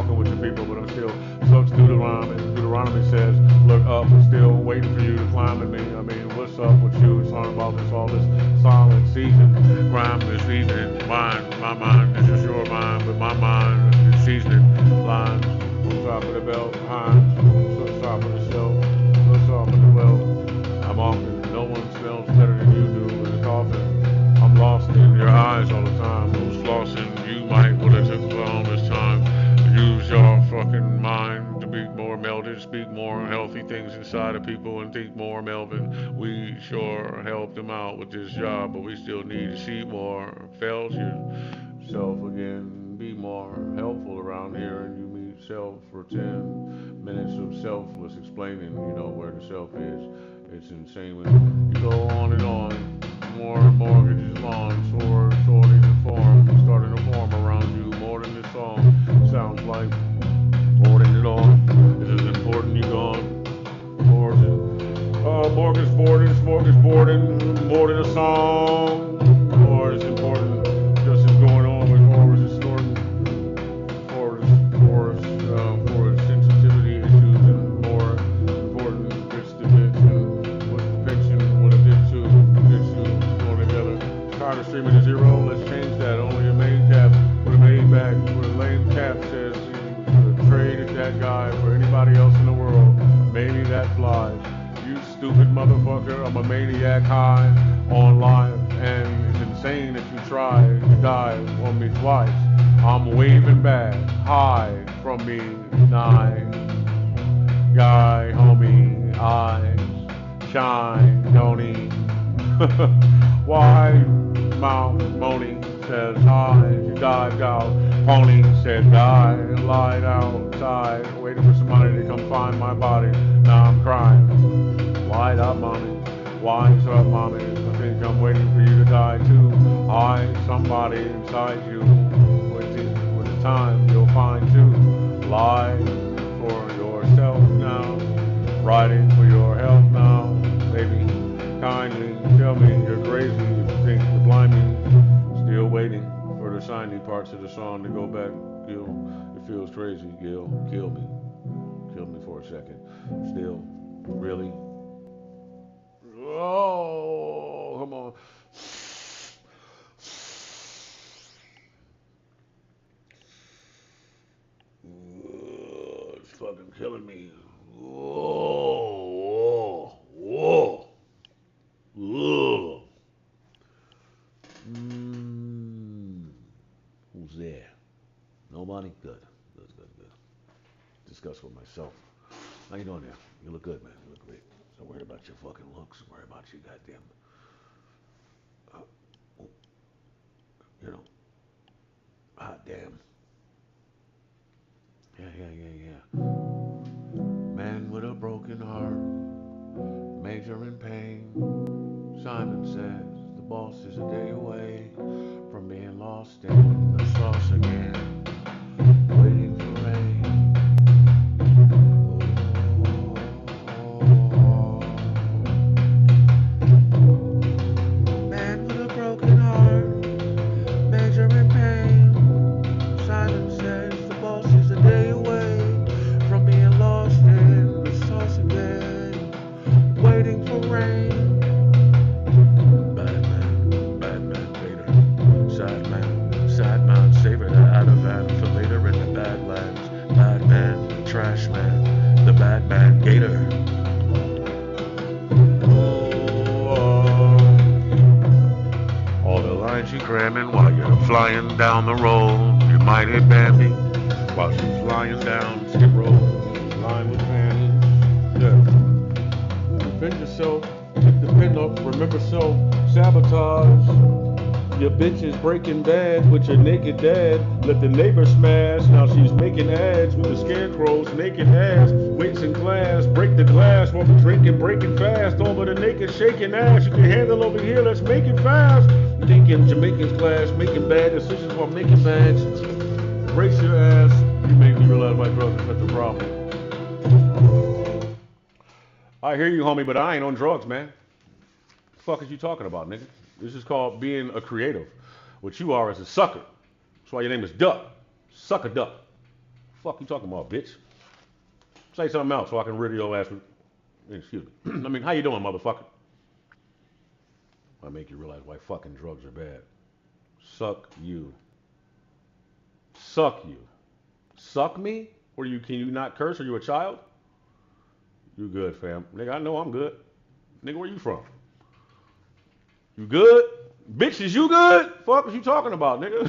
fucking with you people, but I'm still sucks Deuteronomy. Deuteronomy says, look up, I'm still waiting for you to climb at me. I mean, what's up with you? It's talking about this, all this silent season. Crime this evening, my mind, this is your mind, but my mind is seasoning. Lines on top of the belt, behind, on top of the shelf, on top of the well. I'm often, no one smells better than you do in the coffin. I'm lost in your eyes all the time. Who's flossing? You might would have took all this time. Use your fucking mind to be more melded, speak more healthy things inside of people, and think more, Melvin. We sure helped them out with this job, but we still need to see more. Fails yourself again. Be more helpful around here, and you meet self for 10 minutes of selfless explaining. You know where the self is. It's insane when you go on and on. More mortgages on, sorting to form, starting to form around you. More than this song sounds like, more than it all. This is important, you gone. More than smorgasbording, more than a song. More is important, just as going on with Forrest is snorting. For sensitivity issues and more important, bits to bits and what's the pension, what a bit to going together. Tired of streaming to zero, let's change that. Only a main cap with a main back with a lame cap says you traded that guy for anybody else in the world. Maybe that flies. You stupid motherfucker, I'm a maniac high on life, and it's insane that you try to die on me twice. I'm waving back, high from me, nigh. Guy, homie, eyes, shine, don't he? Why? Mount Moni says hi, you died out. Pony said die, lied outside, waiting for somebody to come find my body. Now I'm crying. Light up, mommy. Wise up, mommy. I think I'm waiting for you to die too. I, somebody inside you. With the time you'll find too. Lie for yourself now. Writing for your health now. Baby, kindly tell me you're crazy if you think you're blimey. Still waiting for the shiny parts of the song to go back. Gil, it feels crazy, Gil. Kill me. Kill me for a second. Still, really? Oh, come on. It's fucking killing me. Whoa, whoa, whoa. Mm. Who's there? Nobody? Good. Good, good, good. Discuss with myself. How you doing there? You look good, man. You look great. Don't worry about your fucking looks. Don't worry about your goddamn, uh, you know, hot damn. Yeah, yeah, yeah, yeah. Man with a broken heart, major in pain. Simon says the boss is a day away from being lost in the sauce again, waiting for rain. Man with a broken heart, major in pain. Simon says the boss is a day away from being lost in the sauce again, waiting for rain. Bad man, later. Sad man, savor the out of van for later in the badlands. Bad man, trash man, the bad man, gator. All the lines you cramming while you're flying down the road. You might hit Bambi while she's flying down Skip Road. Line with Fanny. Yeah. Defend yourself. Pick the pin up. Remember self. Sabotage. Your bitch is breaking bad with your naked dad. Let the neighbor smash. Now she's making ads with the scarecrow's naked ass. Waits in class. Break the glass while we drinking, breaking fast. Over the naked shaking ass. You can handle over here. Let's make it fast. Thinking Jamaicans class. Making bad decisions while making bags. Brace your ass. You make me realize my drugs are such a problem. I hear you, homie, but I ain't on drugs, man. The fuck is you talking about, nigga? This is called being a creative. What you are is a sucker. That's why your name is Duck. Suck a duck. fuck you talking about, bitch? Say something else so I can rid your ass. Excuse me. I mean, how you doing, motherfucker? I make you realize why fucking drugs are bad. Suck you. Suck you. Suck me? Or can you not curse? Are you a child? You good, fam. Nigga, I know I'm good. Nigga, where you from? You good? Bitch, is you good? Fuck what you talking about, nigga?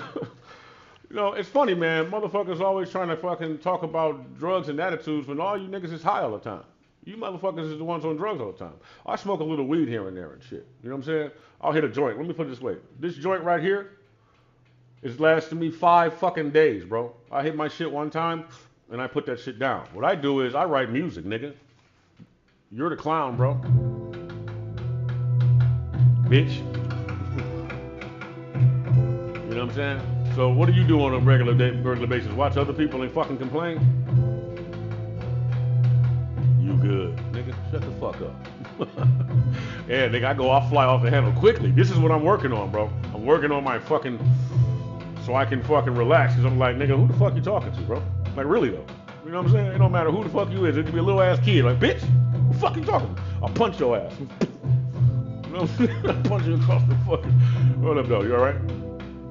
You know, it's funny, man. Motherfuckers always trying to fucking talk about drugs and attitudes when all you niggas is high all the time. You motherfuckers is the ones on drugs all the time. I smoke a little weed here and there and shit. You know what I'm saying? I'll hit a joint. Let me put it this way. This joint right here is lasting me 5 fucking days, bro. I hit my shit one time and I put that shit down. What I do is I write music, nigga. You're the clown, bro. Bitch. You know what I'm saying? So what do you do on a regular basis? Watch other people and fucking complain? You good. Nigga, shut the fuck up. Yeah, nigga, I fly off the handle quickly. This is what I'm working on, bro. I'm working on my fucking, so I can fucking relax. Cause I'm like, nigga, who the fuck you talking to, bro? Like, really though. You know what I'm saying? It don't matter who the fuck you is. It could be a little ass kid. Like, bitch, who the fuck you talking to? I'll punch your ass. You know what I'm saying? I'll punch you across the fucking, what up though, you alright?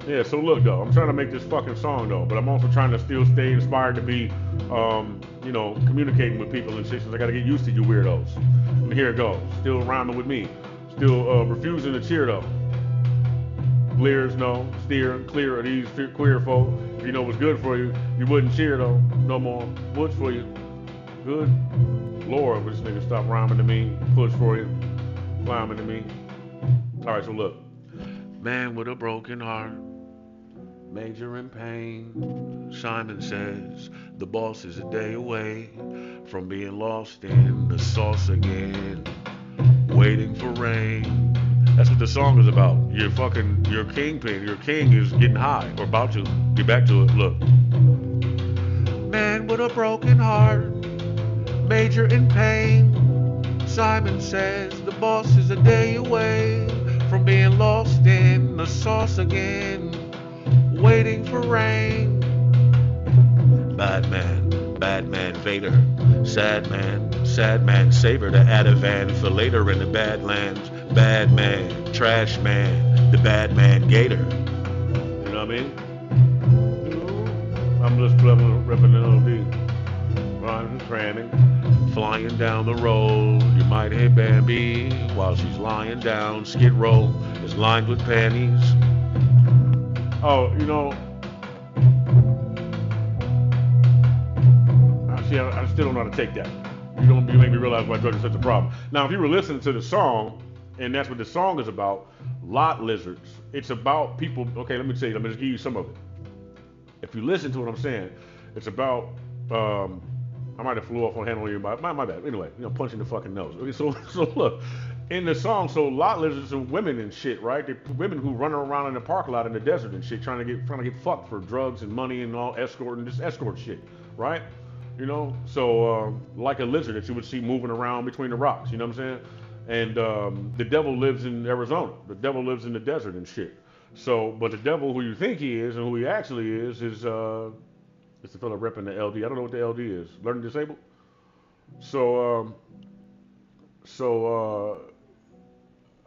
Yeah, so look though, I'm trying to make this fucking song though, but I'm also trying to still stay inspired to be, you know, communicating with people and shit. So I gotta get used to you weirdos. And here it goes, still rhyming with me, still refusing to cheer though. Leers no, steer clear of these queer folk. If you know what's good for you, you wouldn't cheer though, no more. What's for you? Good Lord, but this nigga stop rhyming to me, push for you, climbing to me. All right, so look, man with a broken heart. Major in pain. Simon says the boss is a day away from being lost in the sauce again. Waiting for rain. That's what the song is about. Your kingpin, your king is getting high or about to. Get back to it. Look. Man with a broken heart. Major in pain. Simon says the boss is a day away from being lost in the sauce again. Waiting for rain. Bad man Vader. Sad man saver to Ativan for later in the Badlands. Bad man, trash man, the bad man Gator. You know what I mean? I'm just repping the LD. Riding, cramming, flying down the road. You might hit Bambi while she's lying down. Skid Row is lined with panties. Oh, you know, I still don't know how to take that. You make me realize why drugs are such a problem. Now, if you were listening to the song, and that's what the song is about, lot lizards. It's about people. Okay, let me just give you some of it. If you listen to what I'm saying, it's about. I might have flew off on handle you, my bad. Anyway, you know, punching the fucking nose. Okay, so look. In the song, so lot lizards are women and shit, right? They're women who run around in the parking lot in the desert and shit, trying to get fucked for drugs and money and all this escort shit, right? You know, so like a lizard that you would see moving around between the rocks, you know what I'm saying? And the devil lives in Arizona. The devil lives in the desert and shit. So, but the devil who you think he is and who he actually is it's the fella repping the LD. I don't know what the LD is. Learning disabled.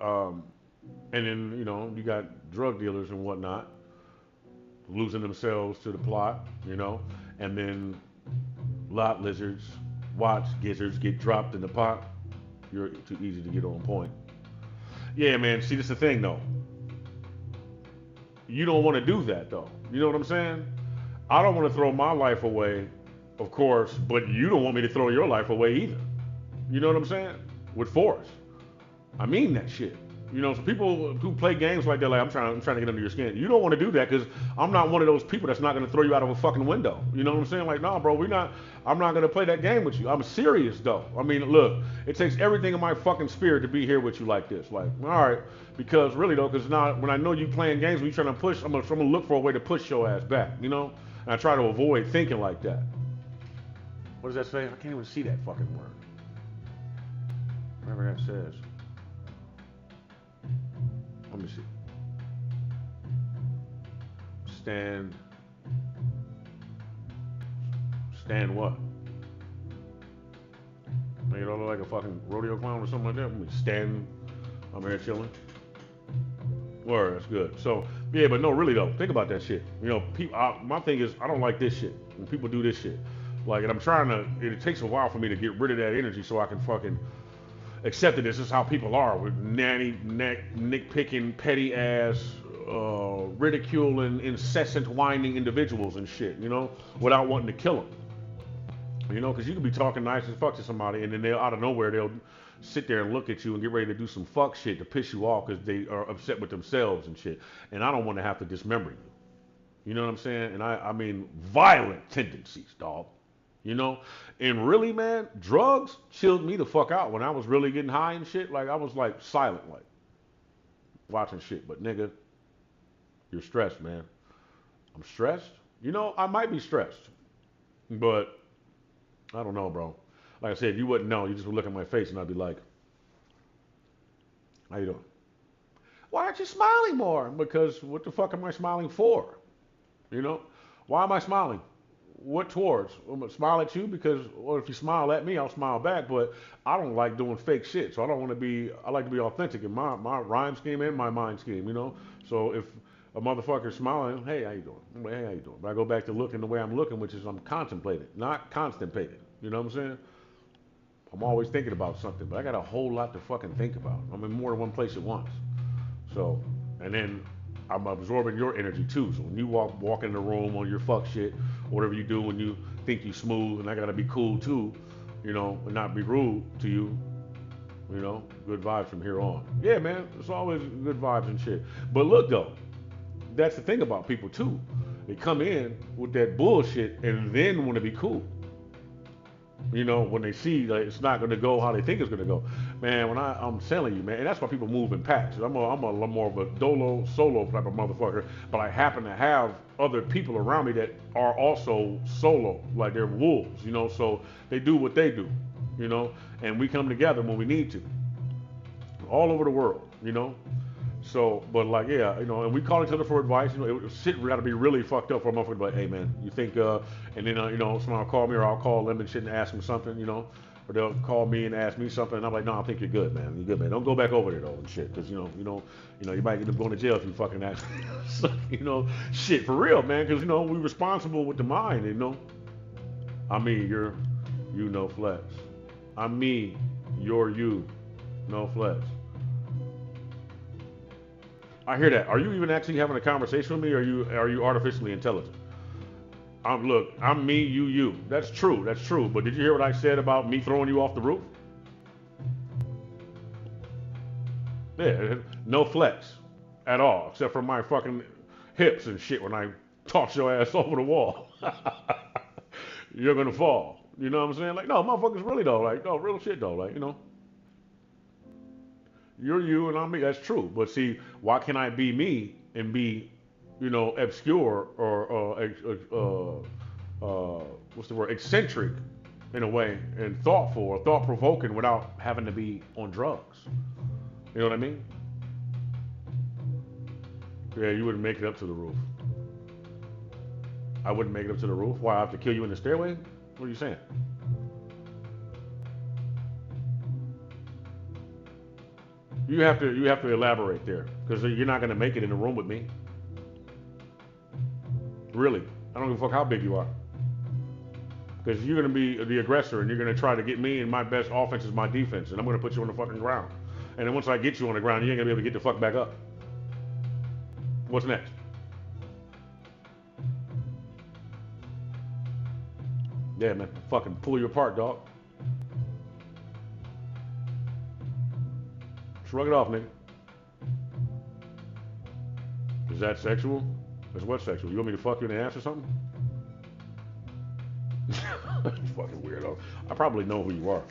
And then, you know, you got drug dealers and whatnot losing themselves to the plot, you know, and then lot lizards, watch gizzards get dropped in the pot. You're too easy to get on point. Yeah, man, see, this is the thing, though. You don't want to do that, though. You know what I'm saying? I don't want to throw my life away, of course, but you don't want me to throw your life away either. You know what I'm saying? With force. I mean that shit. You know, so people who play games like that, like I'm trying to get under your skin. You don't want to do that because I'm not one of those people that's not going to throw you out of a fucking window. You know what I'm saying? Like, nah, bro, I'm not going to play that game with you. I'm serious though. I mean, look, it takes everything in my fucking spirit to be here with you like this. Like, all right, because really though, because now when I know you playing games, when you trying to push, I'm gonna look for a way to push your ass back. You know, and I try to avoid thinking like that. What does that say? I can't even see that fucking word. Whatever that says. Let me see. Stand what? Make it all look like a fucking rodeo clown or something like that. I mean, stand. I'm here chilling. Word, that's good. So yeah, but no, really though, think about that shit. You know, people. My thing is, I don't like this shit when people do this shit. Like, and I'm trying to. It takes a while for me to get rid of that energy so I can fucking accept that this is how people are with nitpicking, petty ass, ridiculing, incessant whining individuals and shit. You know, without wanting to kill them. You know, because you could be talking nice as fuck to somebody, and then they'll out of nowhere they'll sit there and look at you and get ready to do some fuck shit to piss you off because they are upset with themselves and shit. And I don't want to have to dismember you. You know what I'm saying? And I mean violent tendencies, dog. You know, and really, man, drugs chilled me the fuck out when I was really getting high and shit. Like I was like silent, like watching shit. But nigga, you're stressed, man. I'm stressed. You know, I might be stressed, but I don't know, bro. Like I said, you wouldn't know. You just would look at my face and I'd be like, how you doing? Why aren't you smiling more? Because what the fuck am I smiling for? You know? Why am I smiling? What towards? I'm gonna smile at you because, well, if you smile at me, I'll smile back. But I don't like doing fake shit, so I don't want to be. I like to be authentic in my rhyme scheme and my mind scheme, you know. So if a motherfucker's smiling, hey, how you doing? I'm like, hey, how you doing? But I go back to looking the way I'm looking, which is I'm contemplating, not constipated. You know what I'm saying? I'm always thinking about something, but I got a whole lot to fucking think about. I'm in more than one place at once. So, and then I'm absorbing your energy too. So when you walk in the room on your fuck shit, whatever you do when you think you smooth, and I gotta be cool too, you know, and not be rude to you, you know, good vibes from here on. Yeah, man, it's always good vibes and shit. But look though, that's the thing about people too. They come in with that bullshit and then want to be cool. You know, when they see that it's not going to go how they think it's going to go. Man, I'm telling you, man, and that's why people move in packs. I'm a lot more of a solo type of motherfucker, but I happen to have other people around me that are also solo, like they're wolves, you know, so they do what they do, you know, and we come together when we need to, all over the world, you know. So, but like, yeah, you know, and we call each other for advice. You know, shit got to be really fucked up for a motherfucker to be like, hey, man, you think, and then, you know, someone will call me or I'll call them and shit and ask them something, you know, or they'll call me and ask me something, and I'm like, no, I think you're good, man. You're good, man. Don't go back over there though and shit, because you might end up going to jail if you fucking ask, you know, shit for real, man, because you know we responsible with the mind, you know. I'm me, you're you, no flex. I'm me, you're you, no flex. I hear that. Are you even actually having a conversation with me, or are you artificially intelligent? Look, I'm me, you. That's true. That's true. But did you hear what I said about me throwing you off the roof? Yeah, no flex at all, except for my fucking hips and shit when I toss your ass over the wall. You're gonna fall. You know what I'm saying? Like, no, motherfuckers, really though. Like, no, real shit though. Like, you know. You're you and I'm me. That's true. But see, why can't I be me and be, you know, obscure or what's the word? Eccentric in a way and thoughtful or thought provoking without having to be on drugs. You know what I mean? Yeah, you wouldn't make it up to the roof. I wouldn't make it up to the roof. Why? I have to kill you in the stairway? What are you saying? You have to elaborate there because you're not gonna make it in the room with me. Really, I don't give a fuck how big you are. Because you're gonna be the aggressor and you're gonna try to get me, and my best offense is my defense, and I'm gonna put you on the fucking ground. And then once I get you on the ground, you ain't gonna be able to get the fuck back up. What's next? Yeah, man, fucking pull you apart, dog. Shrug it off, nigga. Is that sexual? That's what sexual? You want me to fuck you in the ass or something? Fucking weirdo. I probably know who you are.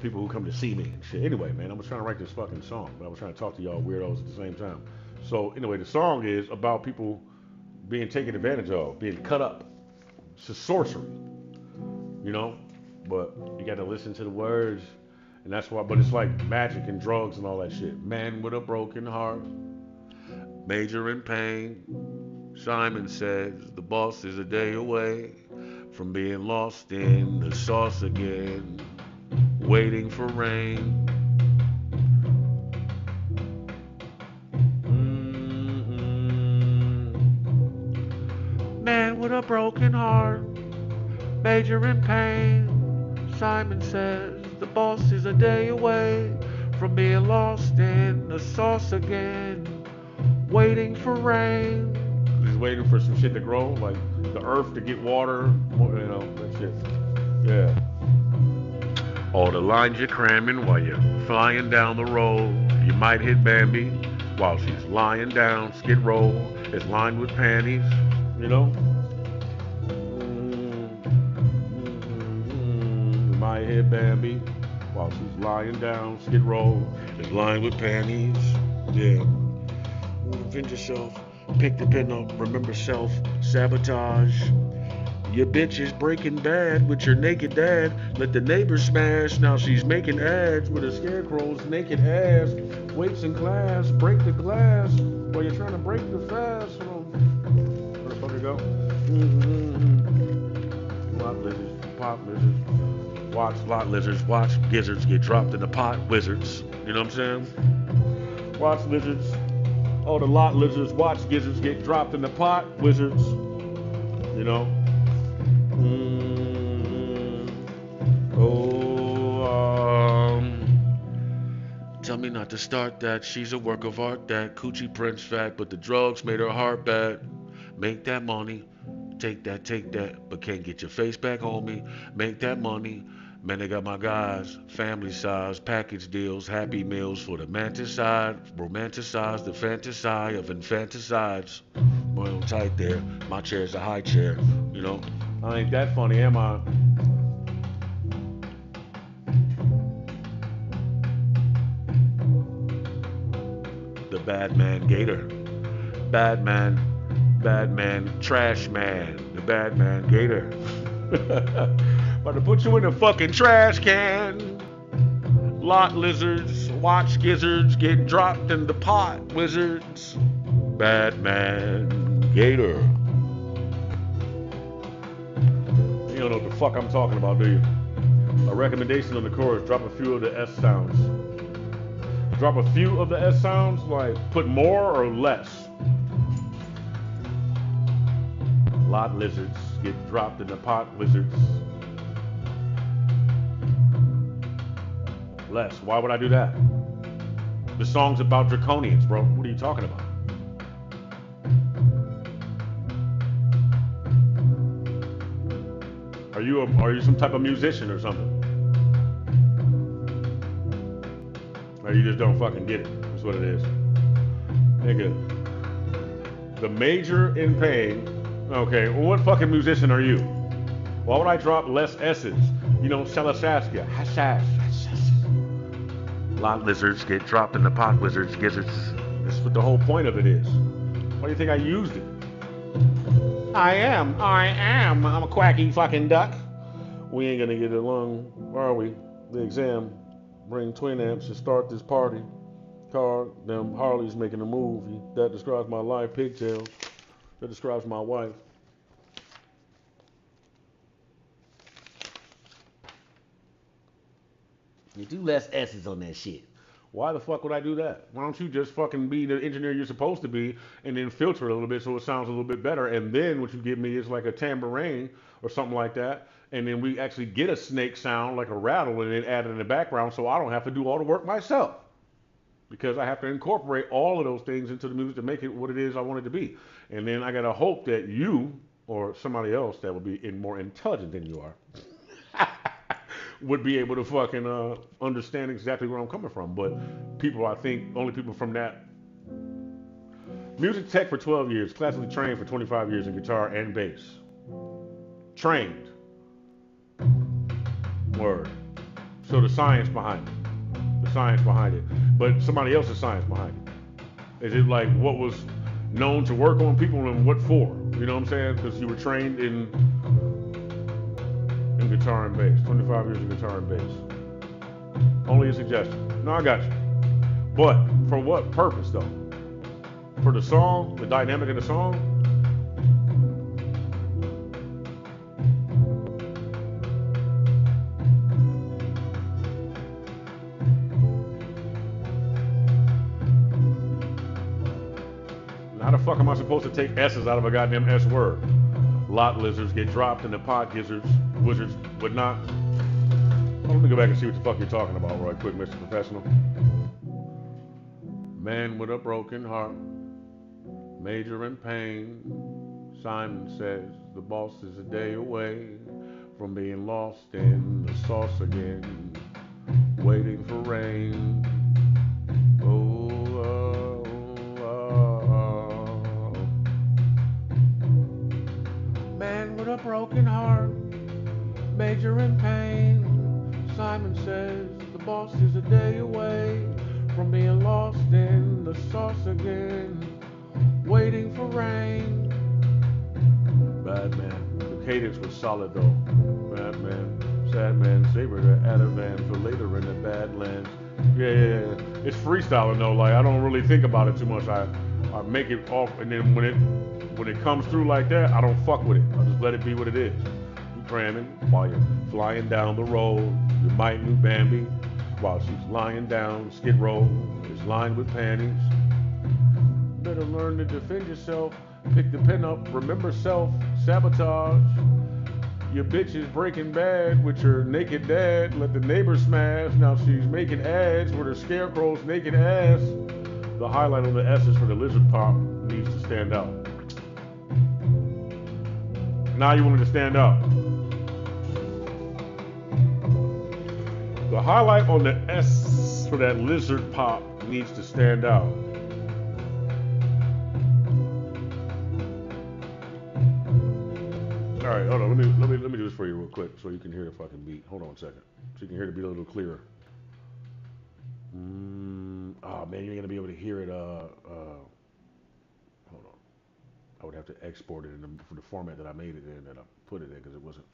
People who come to see me and shit. Anyway, man, I was trying to write this fucking song, but I was trying to talk to y'all weirdos at the same time. So anyway, the song is about people being taken advantage of, being cut up. It's a sorcery, you know? But you got to listen to the words. And that's why, but it's like magic and drugs and all that shit. Man with a broken heart, major in pain. Simon says the boss is a day away from being lost in the sauce again, waiting for rain. Man with a broken heart, major in pain. Simon says the boss is a day away from being lost in the sauce again, waiting for rain. He's waiting for some shit to grow, like the earth to get water, you know, that shit. Yeah. All the lines you're cramming while you're flying down the road. You might hit Bambi while she's lying down. Skid Row is lined with panties, you know. You might hit Bambi while she's lying down. Skid Row is lined with panties, yeah. Avenge yourself, pick the pen up, remember self, sabotage. Your bitch is breaking bad with your naked dad. Let the neighbors smash. Now she's making ads with a scarecrow's naked ass. Weights in class, break the glass while you're trying to break the fast. Where the fuck it go? Lot lizards, pot lizards. Watch lot lizards, watch gizzards get dropped in the pot wizards. You know what I'm saying? Watch lizards. Oh, the lot lizards, watch gizzards get dropped in the pot wizards. You know? Tell me not to start that. She's a work of art. That coochie prince fat, but the drugs made her heart bad. Make that money, take that, but can't get your face back on me. Make that money. Man, they got my guys, family size, package deals, happy meals for the mantis side, romanticize the fantasy of infanticides. Boy, I'm tight there. My chair's a high chair, you know. I ain't that funny, am I? The bad man gator. Bad man, trash man. The bad man gator. About to put you in a fucking trash can. Lot lizards, watch gizzards get dropped in the pot wizards. Bad man gator. You don't know what the fuck I'm talking about, do you? A recommendation on the chorus, drop a few of the S sounds. Drop a few of the S sounds, like put more or less. Lot lizards get dropped in the pot wizards. Less. Why would I do that? The song's about draconians, bro. What are you talking about? Are you some type of musician or something? Or you just don't fucking get it. That's what it is. Nigga. The major in pain. Okay, well, what fucking musician are you? Why would I drop less S's? You know, Saskia. Hashash. Lot lizards get dropped in the pot wizards, gizzards. That's what the whole point of it is. Why do you think I used it? I am. I'm a quacky fucking duck. We ain't gonna get along, are we? The exam. Bring twin amps to start this party. Car, them Harley's making a movie. That describes my life. Pigtails. That describes my wife. You do less S's on that shit. Why the fuck would I do that? Why don't you just fucking be the engineer you're supposed to be and then filter it a little bit so it sounds a little bit better, and then what you give me is like a tambourine or something like that, and then we actually get a snake sound like a rattle and then add it in the background so I don't have to do all the work myself, because I have to incorporate all of those things into the music to make it what it is I want it to be. And then I gotta hope that you or somebody else that would be more intelligent than you are would be able to fucking understand exactly where I'm coming from. But people, I think, only people from that. Music tech for 12 years, classically trained for 25 years in guitar and bass. Trained. Word. So the science behind it. The science behind it. But somebody else's science behind it. Is it like what was known to work on people and what for? You know what I'm saying? Because you were trained in guitar and bass. 25 years of guitar and bass. Only a suggestion. No, I got you. But for what purpose though? For the song, the dynamic of the song? How the fuck am I supposed to take S's out of a goddamn S word? Lot lizards get dropped into pot gizzards, wizards would not. Oh, let me go back and see what the fuck you're talking about right quick, Mr. Professional. Man with a broken heart, major in pain. Simon says the boss is a day away from being lost in the sauce again, waiting for rain. Man with a broken heart, major in pain. Simon says the boss is a day away from being lost in the sauce again, waiting for rain. Bad man, the cadence was solid though. Bad man, sad man, saber the Ativan for later in the Badlands. Yeah. It's freestyling though. Like I don't really think about it too much. I make it off, and then when it comes through like that, I don't fuck with it. I just let it be what it is. You cramming while you're flying down the road. You might new Bambi while she's lying down. Skid Row is lined with panties. Better learn to defend yourself. Pick the pen up. Remember self. Sabotage. Your bitch is breaking bad with your naked dad. Let the neighbor smash. Now she's making ads with her scarecrow's naked ass. The highlight on the S's for the lizard pop needs to stand out. Now you want it to stand out. The highlight on the S for that lizard pop needs to stand out. All right, hold on. Let me do this for you real quick so you can hear the fucking beat. Hold on a second, so you can hear the beat a little clearer. Oh man, you're gonna be able to hear it. Hold on. I would have to export it for the format that I made it in, that I put it in, because it wasn't.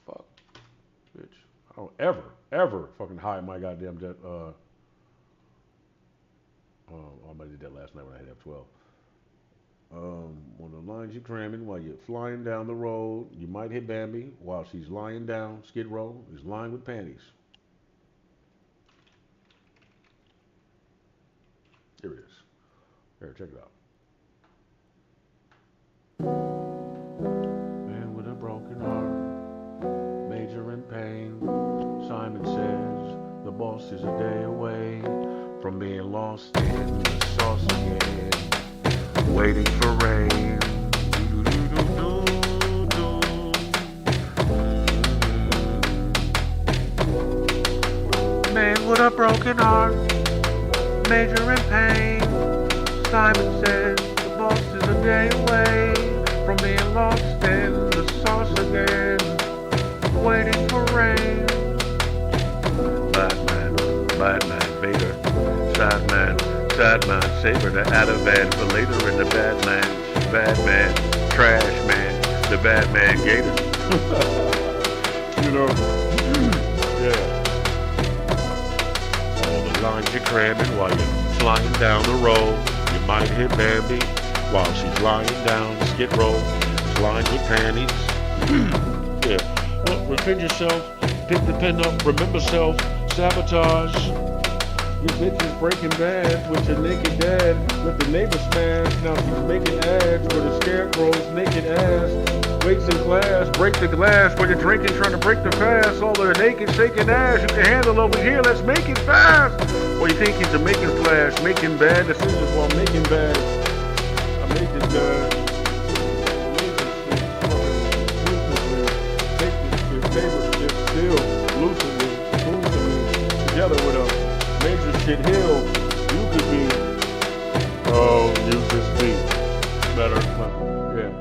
Fuck, bitch. I don't ever fucking hide my goddamn jet. I did that last night when I had F12. On the lines you're cramming while you're flying down the road, you might hit Bambi while she's lying down. Skid Row is lined with panties. Here it is. Here, check it out. Man with a broken heart, major in pain. Simon says the boss is a day away from being lost in the sauce again, waiting for rain. Man with a broken heart, major in pain. Simon says the boss is a day away from being lost in the sauce again, waiting for rain. Batman, Vader, sad man, saber the Ativan for later in the Badlands. Bad man, trash man, the bad man Gator. You know, yeah. All the lines you're cramming while you're flying down the road. You might hit Bambi while she's lying down. Skid Row is lined with panties. Yeah. Well, defend yourself. Pick the pen up. Remember self. Sabotage. Your bitch is breaking bad with your naked dad. Let the neighbor smash. Now she's making ads with a scarecrow's naked ass. Waits in class, break the glass when you're drinking, trying to break the fast. All the naked shaking ass you can handle over here. Let's make it fast. Or you think he's a making flash, making bad decisions while making bad. I'm making bad. Take this shit, favorite shit, still loosely, smoothly, together with a major shit hill. You could be, you just be better. Yeah.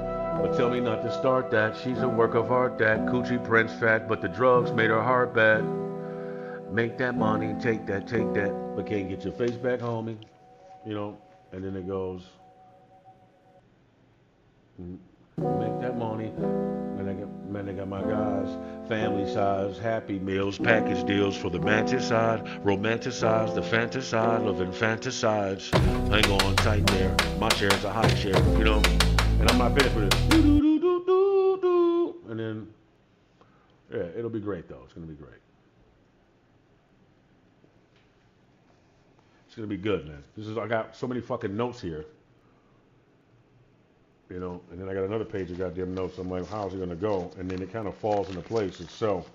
But tell me not to start that. She's a work of art, that coochie prince fat, but the drugs made her heart bad. Make that money, take that, but can't get your face back, homie. You know, and then it goes, make that money. Man, I got my guys, family size, happy meals, package deals for the mantis side, romanticize the fantaside of infanticides. Hang on tight there, my chair's a high chair, you know, and I'm not finished with it. And then, yeah, it'll be great though. It's gonna be great. It's gonna be good, man. I got so many fucking notes here. You know, and then I got another page of goddamn notes. I'm like, how's it gonna go? And then it kind of falls into place itself.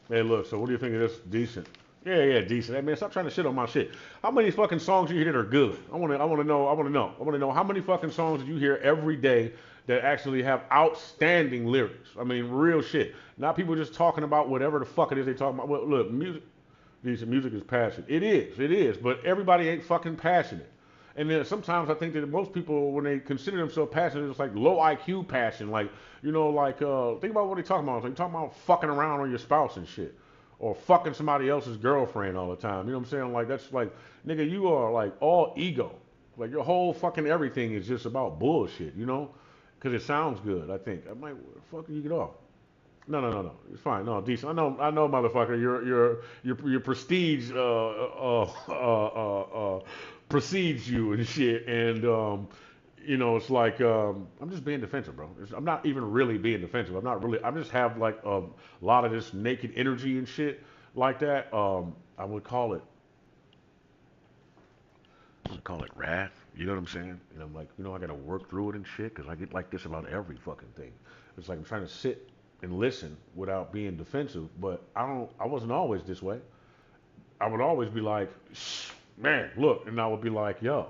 Hey, look. So what do you think of this? Decent. Yeah, decent. Hey, man, stop trying to shit on my shit. How many fucking songs you hear that are good? I want to know how many fucking songs did you hear every day that actually have outstanding lyrics? I mean, real shit. Not people just talking about whatever the fuck it is they talking about. Well, look, decent music is passion. It is. But everybody ain't fucking passionate. And then sometimes I think that most people, when they consider themselves passionate, it's like low IQ passion. Like, think about what they talking about. They talking about fucking around on your spouse and shit. Or fucking somebody else's girlfriend all the time. You know what I'm saying? Like, that's like, nigga, you are like all ego. Like, your whole fucking everything is just about bullshit, you know? Because it sounds good, I think. I'm like, where the fuck do you get off? No. It's fine. No, decent. I know, motherfucker. Your prestige precedes you and shit. And it's like I'm just being defensive, bro. I'm not even really being defensive. I'm not really. I just have like a lot of this naked energy and shit like that. I would call it. I would call it wrath. You know what I'm saying? And I'm like, I gotta work through it and shit because I get like this about every fucking thing. It's like I'm trying to sit and listen without being defensive, but I wasn't always this way. I would always be like, man, look, and I would be like, yo,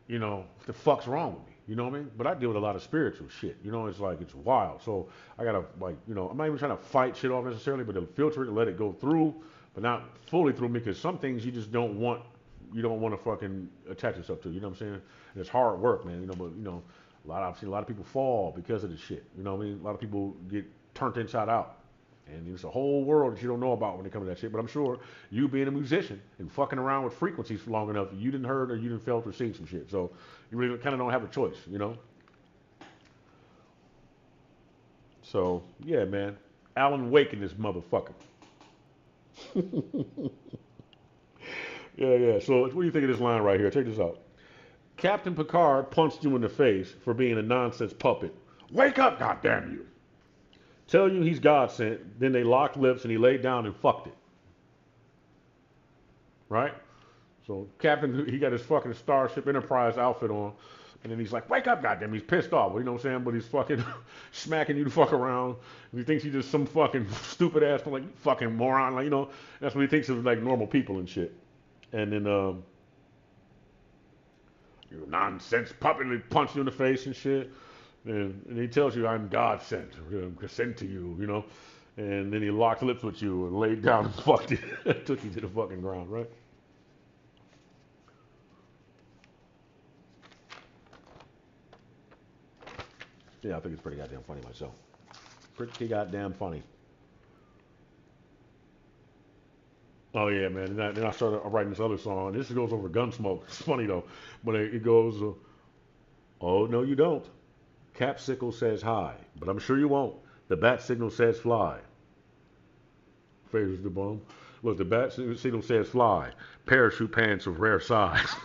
what the fuck's wrong with me? You know what I mean? But I deal with a lot of spiritual shit. It's like, it's wild. So I gotta, like, I'm not even trying to fight shit off necessarily, but to filter it and let it go through, but not fully through me, because some things you just don't want to fucking attach yourself to. You know what I'm saying? And it's hard work, man. But I've seen a lot of people fall because of this shit. You know what I mean? A lot of people get turned inside out. And it's a whole world that you don't know about when it comes to that shit. But I'm sure you being a musician and fucking around with frequencies for long enough, you didn't heard or you didn't felt or seen some shit. So you really kind of don't have a choice, So, yeah, man. Alan Wake in this motherfucker. Yeah. So what do you think of this line right here? Check this out. Captain Picard punched you in the face for being a nonsense puppet. Wake up, goddamn you. Tell you he's God sent, then they locked lips and he laid down and fucked it. Right? So Captain, he got his fucking Starship Enterprise outfit on, and then he's like, wake up, goddamn. He's pissed off, you know what I'm saying? But he's fucking smacking you the fuck around. And he thinks he's just some fucking stupid ass, like, fucking moron. Like, that's what he thinks of, like, normal people and shit. And then, you nonsense puppet, and he punched you in the face and shit. And he tells you, I'm God sent to you, And then he locked lips with you and laid down and fucked you, took you to the fucking ground, right? Yeah, I think it's pretty goddamn funny myself. Pretty goddamn funny. Oh yeah, man. Then I started writing this other song. This goes over Gunsmoke. It's funny though, but it goes, oh no you don't. Capsicle says hi, but I'm sure you won't. The bat signal says fly. Favors the bum. Look, the bat signal says fly. Parachute pants of rare size.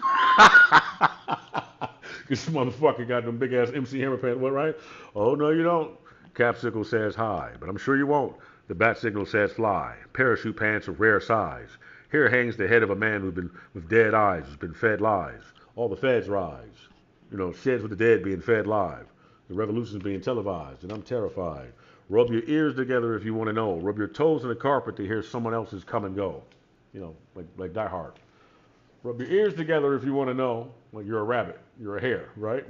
This motherfucker got them big ass MC Hammer pants, what, right? Oh, no, you don't. Capsicle says hi, but I'm sure you won't. The bat signal says fly. Parachute pants of rare size. Here hangs the head of a man who's been with dead eyes, who's been fed lies. All the feds rise. Sheds with the dead being fed live. The revolution's being televised, and I'm terrified. Rub your ears together if you want to know. Rub your toes in the carpet to hear someone else's come and go. Like Die Hard. Rub your ears together if you want to know. Like you're a rabbit, you're a hare, right?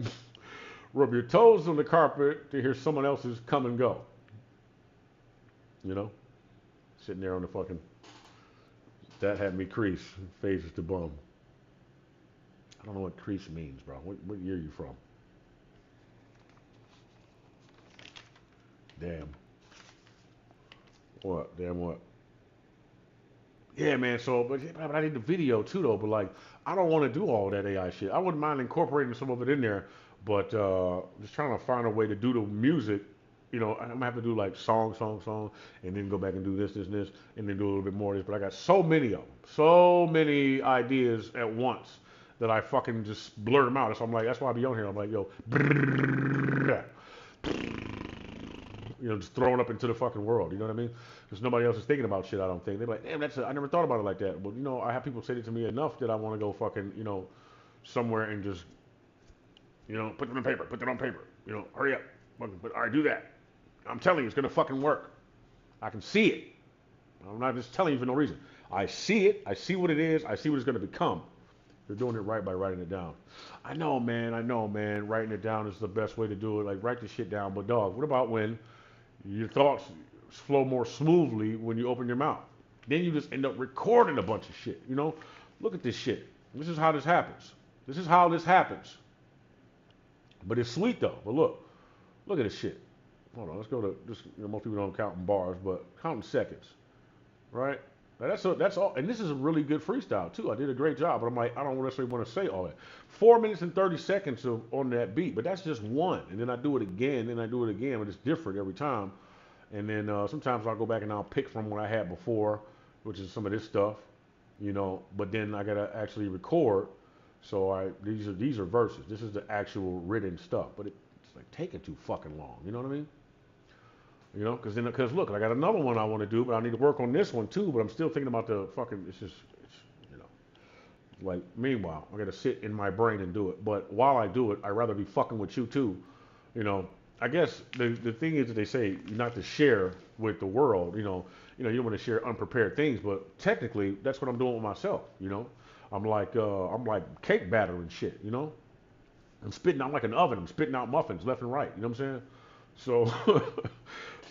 Rub your toes on the carpet to hear someone else's come and go. Sitting there on the fucking. That had me crease. Phases to bum. I don't know what crease means, bro. What year are you from? Damn. What? Damn what? Yeah, man. So, but I need the video too, though. But like, I don't want to do all that AI shit. I wouldn't mind incorporating some of it in there, but just trying to find a way to do the music. I'm gonna have to do like song, and then go back and do this, and then do a little bit more of this. But I got so many of them, so many ideas at once that I fucking just blurt them out. So I'm like, that's why I be on here. I'm like, yo, just throwing up into the fucking world. You know what I mean? Because nobody else is thinking about shit. I don't think they're like, damn, I never thought about it like that. Well, I have people say it to me enough that I want to go fucking, somewhere and just, put it on paper, put it on paper. Hurry up, fucking, but all right, do that. I'm telling you, it's gonna fucking work. I can see it. I'm not just telling you for no reason. I see it. I see what it is. I see what it's gonna become. You're doing it right by writing it down. I know, man. Writing it down is the best way to do it. Like, write the shit down. But, dog, what about when your thoughts flow more smoothly when you open your mouth? Then you just end up recording a bunch of shit, Look at this shit. This is how this happens. This is how this happens. But it's sweet, though. But look at this shit. Hold on, let's go to just, most people don't count in bars, but counting seconds, right? Now that's all, and this is a really good freestyle too. I did a great job, but I'm like, I don't necessarily want to say all that. 4 minutes and 30 seconds on that beat, but that's just one. And then I do it again, but it's different every time. And then sometimes I'll go back and I'll pick from what I had before, which is some of this stuff, But then I gotta actually record. So these are verses. This is the actual written stuff, but it's like taking too fucking long. You know what I mean? Because look, I got another one I want to do, but I need to work on this one too. But I'm still thinking about the fucking. It's like, meanwhile, I got to sit in my brain and do it. But while I do it, I'd rather be fucking with you too. I guess the thing is that they say not to share with the world. You don't want to share unprepared things, but technically that's what I'm doing with myself. I'm like cake batter and shit. I'm spitting out like an oven. I'm spitting out muffins left and right. You know what I'm saying? So,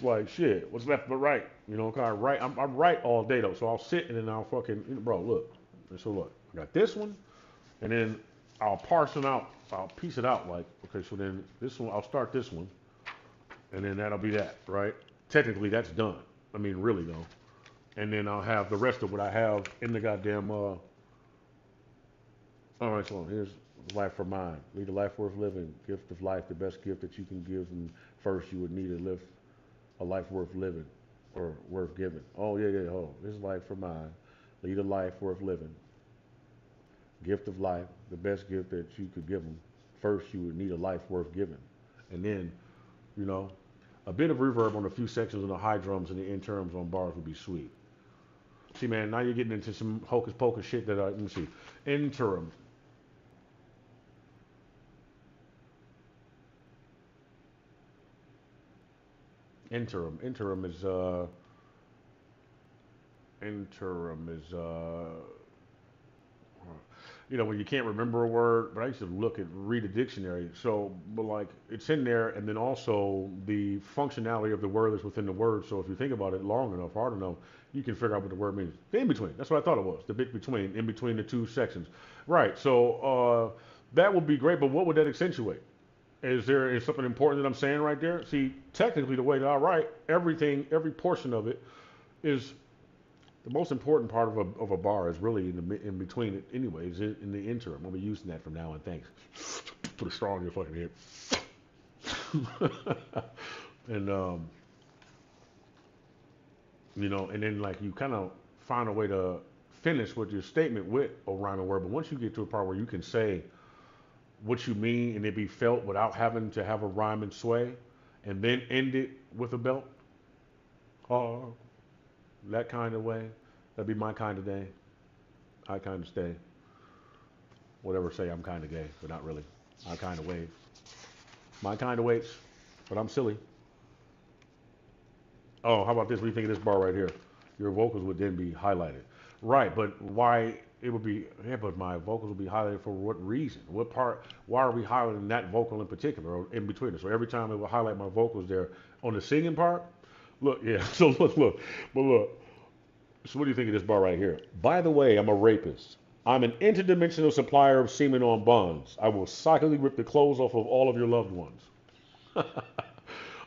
like, shit, what's left but right? I'm right all day though. So I'll sit and then I'll fucking, bro, look. So look, I got this one, and then I'll parse it out. I'll piece it out like, okay, so then this one, I'll start this one, and then that'll be that, right? Technically, that's done. I mean, really though. And then I'll have the rest of what I have in the goddamn, all right, so here's life for mine. Lead a life worth living. Gift of life, the best gift that you can give. And first, you would need to live a life worth living or worth giving. Oh, yeah. Oh, this is life for mine. Lead a life worth living. Gift of life, the best gift that you could give them. First, you would need a life worth giving. And then, a bit of reverb on a few sections on the high drums and the end terms on bars would be sweet. See, man, now you're getting into some hocus pocus shit that let me see. Interim. Interim is when you can't remember a word, but I used to read a dictionary. So, but like, it's in there, and then also the functionality of the word that's within the word. So if you think about it long enough, hard enough, you can figure out what the word means. The in between, that's what I thought it was. The bit between, in between the two sections. Right, so that would be great, but what would that accentuate? Is something important that I'm saying right there? See, technically the way that I write, every portion of it is the most important part of a bar is really in between it anyways, in the interim. I'll be using that from now on. Thanks. Put a straw in your fucking head. And and then like you kind of find a way to finish with your statement with a rhyming word. But once you get to a part where you can say what you mean and it be felt without having to have a rhyme and sway, and then end it with a belt, that kind of way, that'd be my kind of day. I kind of stay. Whatever, say I'm kind of gay, but not really. I kind of wave. My kind of waits, but I'm silly. Oh, how about this? What do you think of this bar right here? Your vocals would then be highlighted. Right, but why it would be, but my vocals would be highlighted for what reason? What part, why are we highlighting that vocal in particular or in between it? So every time it will highlight my vocals there on the singing part, look, yeah, so look. So what do you think of this bar right here? By the way, I'm a rapist. I'm an interdimensional supplier of semen on buns. I will psychically rip the clothes off of all of your loved ones. I'm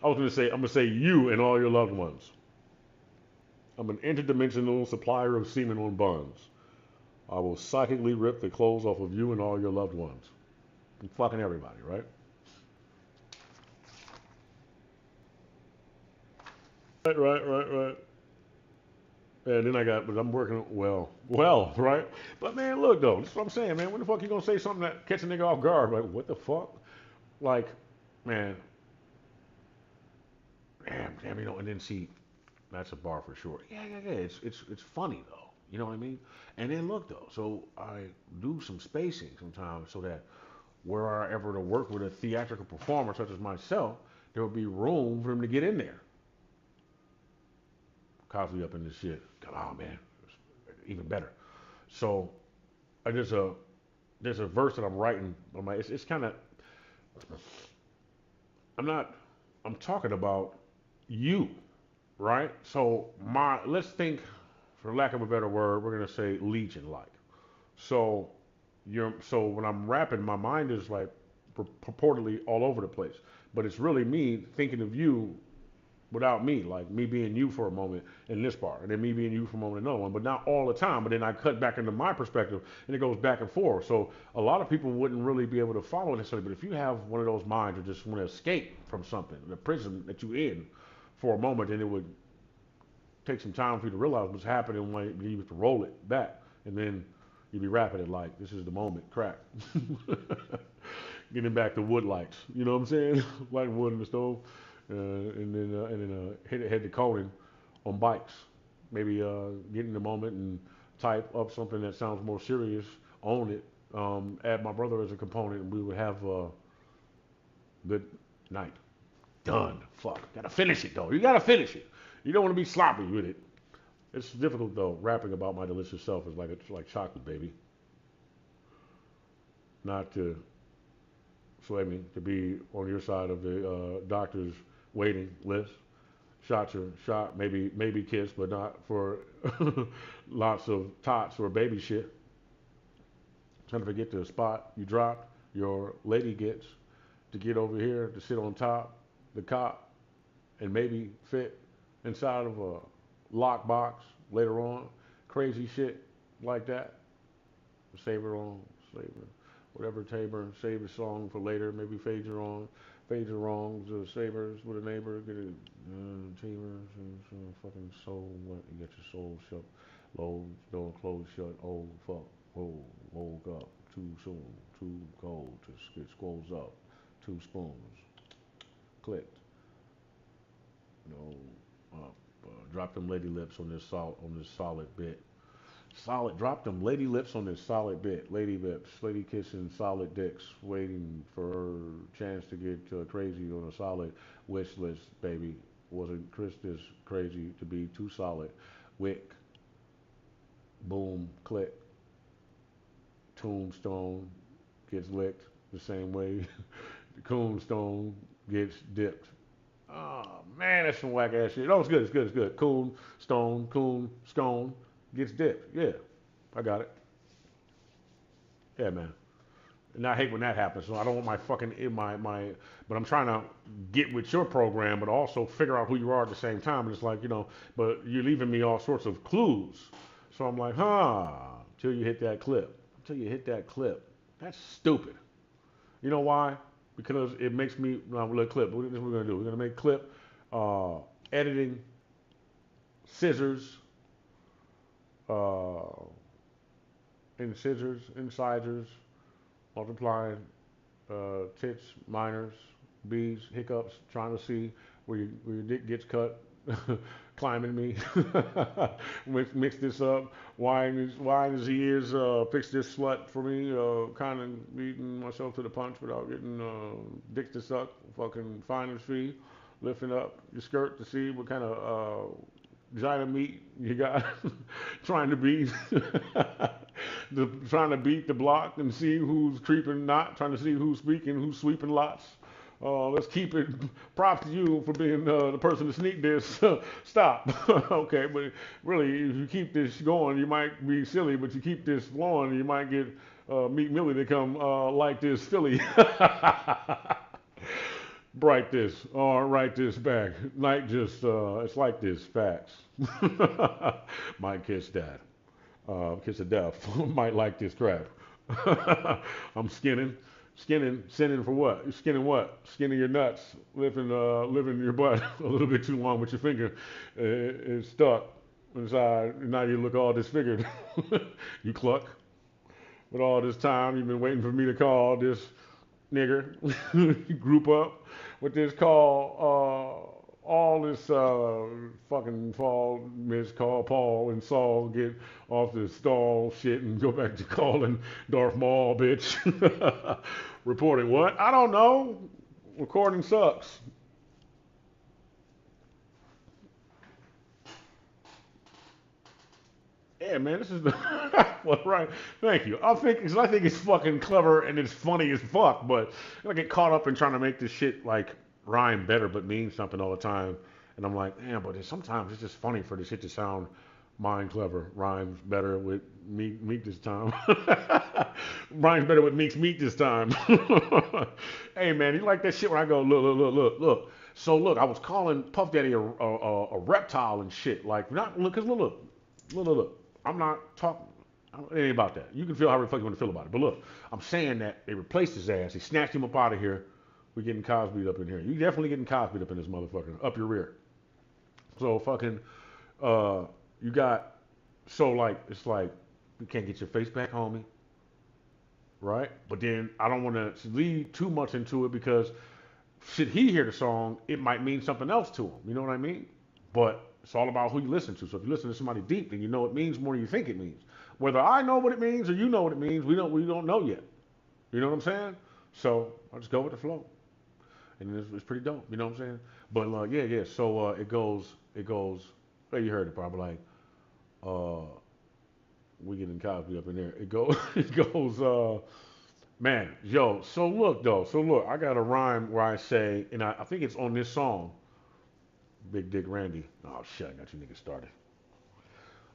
going to say you and all your loved ones. I'm an interdimensional supplier of semen on buns. I will psychically rip the clothes off of you and all your loved ones. I'm fucking everybody, right? Right. And then but I'm working well, right? But man, look though, this is what I'm saying, man. When the fuck you gonna say something that catch a nigga off guard? Like, what the fuck? Like, man, damn, and then see, that's a bar for sure. Yeah. It's funny though. You know what I mean? And then look though, so I do some spacing sometimes so that were I ever to work with a theatrical performer such as myself, there would be room for him to get in there. Cosby up in this shit. Oh man, even better. So there's a verse that I'm writing on my. It's kind of. I'm not. I'm talking about you, right? So let's think, for lack of a better word, we're gonna say legion like. So so when I'm rapping, my mind is like purportedly all over the place, but it's really me thinking of you without me, like me being you for a moment in this part, and then me being you for a moment in another one, but not all the time. But then I cut back into my perspective, and it goes back and forth. So a lot of people wouldn't really be able to follow it necessarily. But if you have one of those minds or just want to escape from something, the prison that you're in, for a moment, then it would take some time for you to realize what's happening when you have to roll it back, and then you'd be rapping it like this is the moment, crack. Getting back to wood lights, you know what I'm saying? Lighting wood in the stove. And then head to Conan on bikes. Maybe get in the moment and type up something that sounds more serious, own it, add my brother as a component, and we would have a good night. Done. Fuck. Gotta finish it though. You gotta finish it. You don't want to be sloppy with it. It's difficult though. Rapping about my delicious self is like chocolate, baby. Not to sway me to be on your side of the doctor's waiting list. Shots are shot, maybe kiss, but not for lots of tots or baby shit. Trying to forget the spot you dropped. Your lady gets to get over here to sit on top the cot and maybe fit inside of a lockbox later on. Crazy shit like that. Save her on, save her. Whatever Tabor, save a song for later. Maybe fade your wrong, fade your wrongs. Savers with a neighbor. Get it. Tabor, fucking soul. What? You get your soul shut. Low, door closed shut. Oh fuck. Oh, woke up too soon. Too cold to get squoze up. 2 spoons. Clicked. No. Up. Drop them lady lips on this solid bit. Solid, drop them lady lips on this solid bit. Lady lips, lady kissing solid dicks, waiting for her chance to get crazy on a solid wish list, baby. Wasn't Chris this crazy to be too solid? Wick, boom, click. Tombstone gets licked the same way the Coonstone gets dipped. Oh man, that's some whack ass shit. No, it's good, it's good. Coon, scone gets dipped. Yeah, I got it. Yeah, man. And I hate when that happens. So I don't want my fucking but I'm trying to get with your program, but also figure out who you are at the same time. And it's like, but you're leaving me all sorts of clues. So I'm like, till you hit that clip. Until you hit that clip. That's stupid. You know why? Because it makes me, no, we'll let clip. This is what we're going to do. We're going to make clip, editing, scissors, incisors, multiplying, tits, minors, B's, hiccups, trying to see where your dick gets cut, climbing me, mix this up, wine his ears, fix this slut for me, kind of beating myself to the punch without getting dick to suck, fucking finder's fee, lifting up your skirt to see what kind of vagina meat you got, trying to beat the block and see who's creeping not, trying to see who's speaking, who's sweeping lots. Let's keep it. Props to you for being the person to sneak this. Stop. Okay, but really, if you keep this going, you might be silly, but you keep this flowing, you might get Meek Millie to come like this Philly. Bright this, or write this back. Night just, it's like this, facts. Might kiss that. Kiss of death. Might like this crap. I'm sinning for what? You're skinning what? Skinning your nuts, living your butt a little bit too long with your finger. It's stuck inside. Now you look all disfigured. You cluck. But all this time you've been waiting for me to call this nigger. Group up with this call all this fucking fall miss call Paul and Saul get off the stall shit and go back to calling Darth Maul bitch. Reporting what? I don't know. Recording sucks. Yeah, man, this is the well, right. Thank you. I think it's fucking clever and it's funny as fuck, but I get caught up in trying to make this shit like rhyme better but mean something all the time, and I'm like, damn, but sometimes it's just funny for the shit to sound mind clever, rhymes better with meat this time. Rhymes better with Meek's meat this time. Hey man, you like that shit when I go look. So look, I was calling Puff Daddy a reptile and shit. Like not look, cause look. I'm not talking. It ain't about that. You can feel how the fuck you want to feel about it. But look, I'm saying that they replaced his ass. They snatched him up out of here. We're getting Cosby up in here. You definitely getting Cosby up in this motherfucker. Up your rear. So fucking, uh, you got, so like, it's like, you can't get your face back, homie. Right? But then I don't want to lead too much into it because should he hear the song, it might mean something else to him. You know what I mean? But it's all about who you listen to. So if you listen to somebody deep, then you know it means more than you think it means. Whether I know what it means or you know what it means, we don't know yet. You know what I'm saying? So I just go with the flow, and it's pretty dope. You know what I'm saying? But yeah. So it goes. Hey, you heard it probably like uh, we getting Cosby up in there. It goes it goes. Man, yo. So look though. So look, I got a rhyme where I say, and I think it's on this song. Big Dick Randy. Oh shit, I got you niggas started.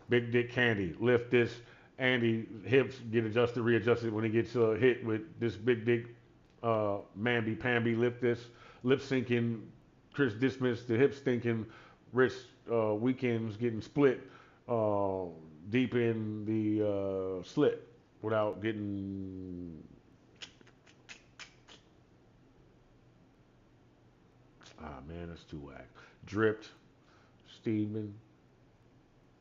Big Dick Candy. Lift this. Andy hips get adjusted, readjusted when he gets hit with this big dick mamby pamby. Lift this. Lip syncing. Chris dismissed the hip stinking. Rich weekends getting split uh, deep in the slit without getting. Ah man, that's too whack. Dripped. Steaming.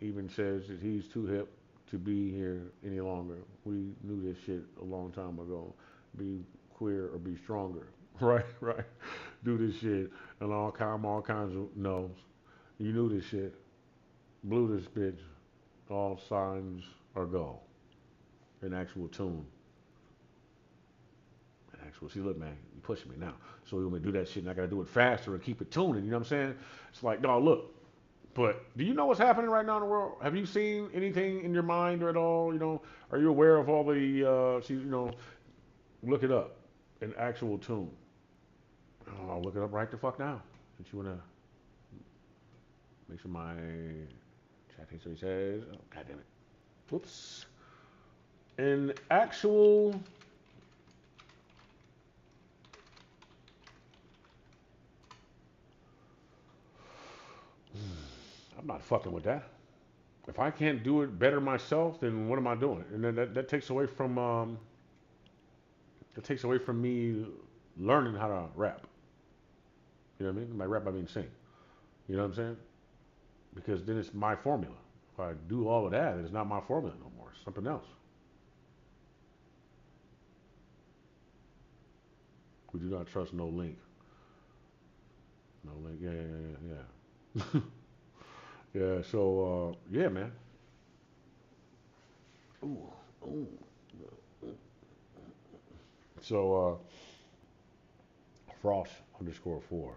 Even says that he's too hip to be here any longer. We knew this shit a long time ago. Be queer or be stronger. Right. Do this shit and all kinds of no's. You knew this shit. Blew this bitch. All signs are go. An actual tune. An actual. See, look, man, you pushing me now. So we want me to do that shit, and I gotta do it faster and keep it tuning. You know what I'm saying? It's like, no, look, but do you know what's happening right now in the world? Have you seen anything in your mind or at all? You know, are you aware of all the? Look it up. An actual tune. Oh, I'll look it up right the fuck now. Since you wanna make sure my chat history says. Oh, God damn it. Whoops. An actual. I'm not fucking with that. If I can't do it better myself, then what am I doing? And then that takes away from me learning how to rap. You know what I mean? By rap I mean sing. You know what I'm saying? Because then it's my formula. If I do all of that, it's not my formula no more. It's something else. We do not trust no link. No link. Yeah. Yeah. So yeah, man. Ooh, ooh. So Frost underscore four.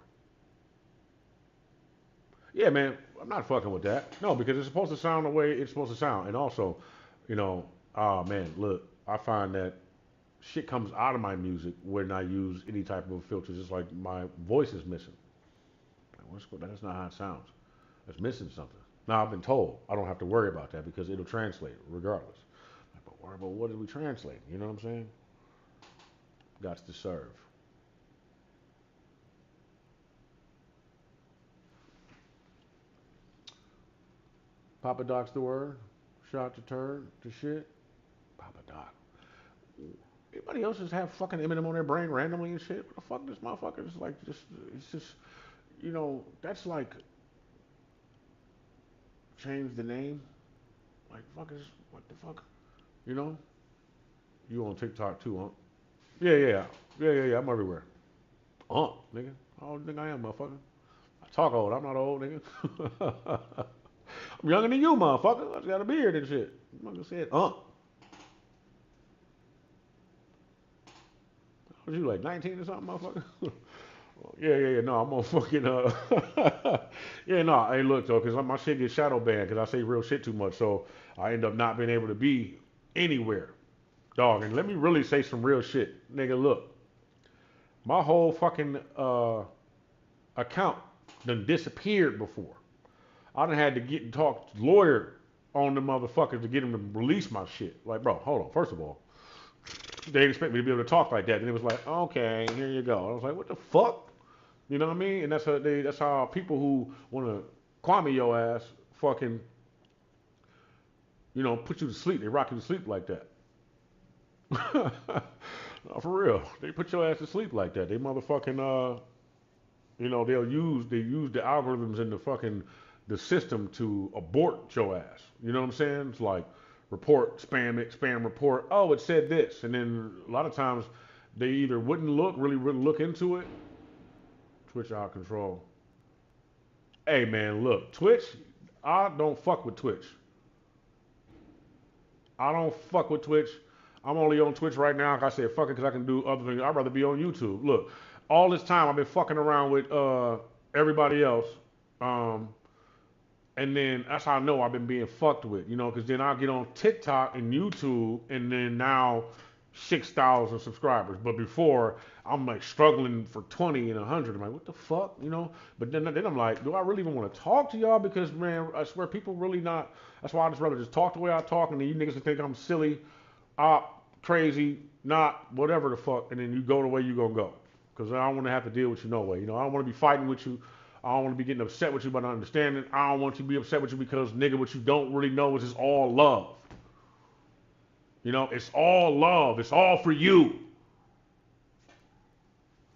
Yeah, man. I'm not fucking with that. No, because it's supposed to sound the way it's supposed to sound, and also, you know, oh man, look, I find that shit comes out of my music when I use any type of filters. It's like my voice is missing. That's not how it sounds. It's missing something. Now I've been told I don't have to worry about that because it'll translate regardless. But worry about what did we translate? You know what I'm saying? Got to serve. Papa Doc's the word. Shot to turn to shit. Papa Doc. Anybody else just have fucking Eminem on their brain randomly and shit? What the fuck? This motherfucker is like just. It's just. That's like change the name. Like fuck is what the fuck? You know? You on TikTok too, huh? Yeah. I'm everywhere. Nigga. I don't think I am, motherfucker. Talk old. I'm not old, nigga. I'm younger than you, motherfucker. I just got a beard and shit. Motherfucker said, was you like 19 or something, motherfucker? Yeah. No, I'm gonna fucking yeah, no. Hey, look though, cause my shit gets shadow banned, cause I say real shit too much, so I end up not being able to be anywhere, dog. And let me really say some real shit, nigga. Look, my whole fucking account done disappeared before. I done had to get and talk to lawyer on the motherfuckers to get him to release my shit. Like, bro, hold on. First of all, they didn't expect me to be able to talk like that, and it was like, okay, here you go. I was like, what the fuck? You know what I mean? And that's how people who want to Kwame your ass fucking, put you to sleep. They rock you to sleep like that. No, for real. They put your ass to sleep like that. They motherfucking they use the algorithms in the system to abort your ass. You know what I'm saying? It's like report, spam it, spam report. Oh, it said this, and then a lot of times they either really wouldn't look into it. Twitch out of control. Hey man, look, Twitch. I don't fuck with Twitch. I don't fuck with Twitch. I'm only on Twitch right now. Like I said, fuck it, because I can do other things. I'd rather be on YouTube. Look, all this time I've been fucking around with everybody else. Um, and then that's how I know I've been being fucked with, because then I'll get on TikTok and YouTube, and then now 6,000 subscribers. But before, I'm like struggling for 20 and 100. I'm like, what the fuck, But then I'm like, do I really even want to talk to y'all? Because, man, I swear people really not. That's why I just rather just talk the way I talk, and then you niggas can think I'm silly, crazy, not, whatever the fuck, and then you go the way you gonna go. Because I don't want to have to deal with you no way. I don't want to be fighting with you. I don't want to be getting upset with you by not understanding. I don't want you to be upset with you because, nigga, what you don't really know is it's all love. It's all love. It's all for you.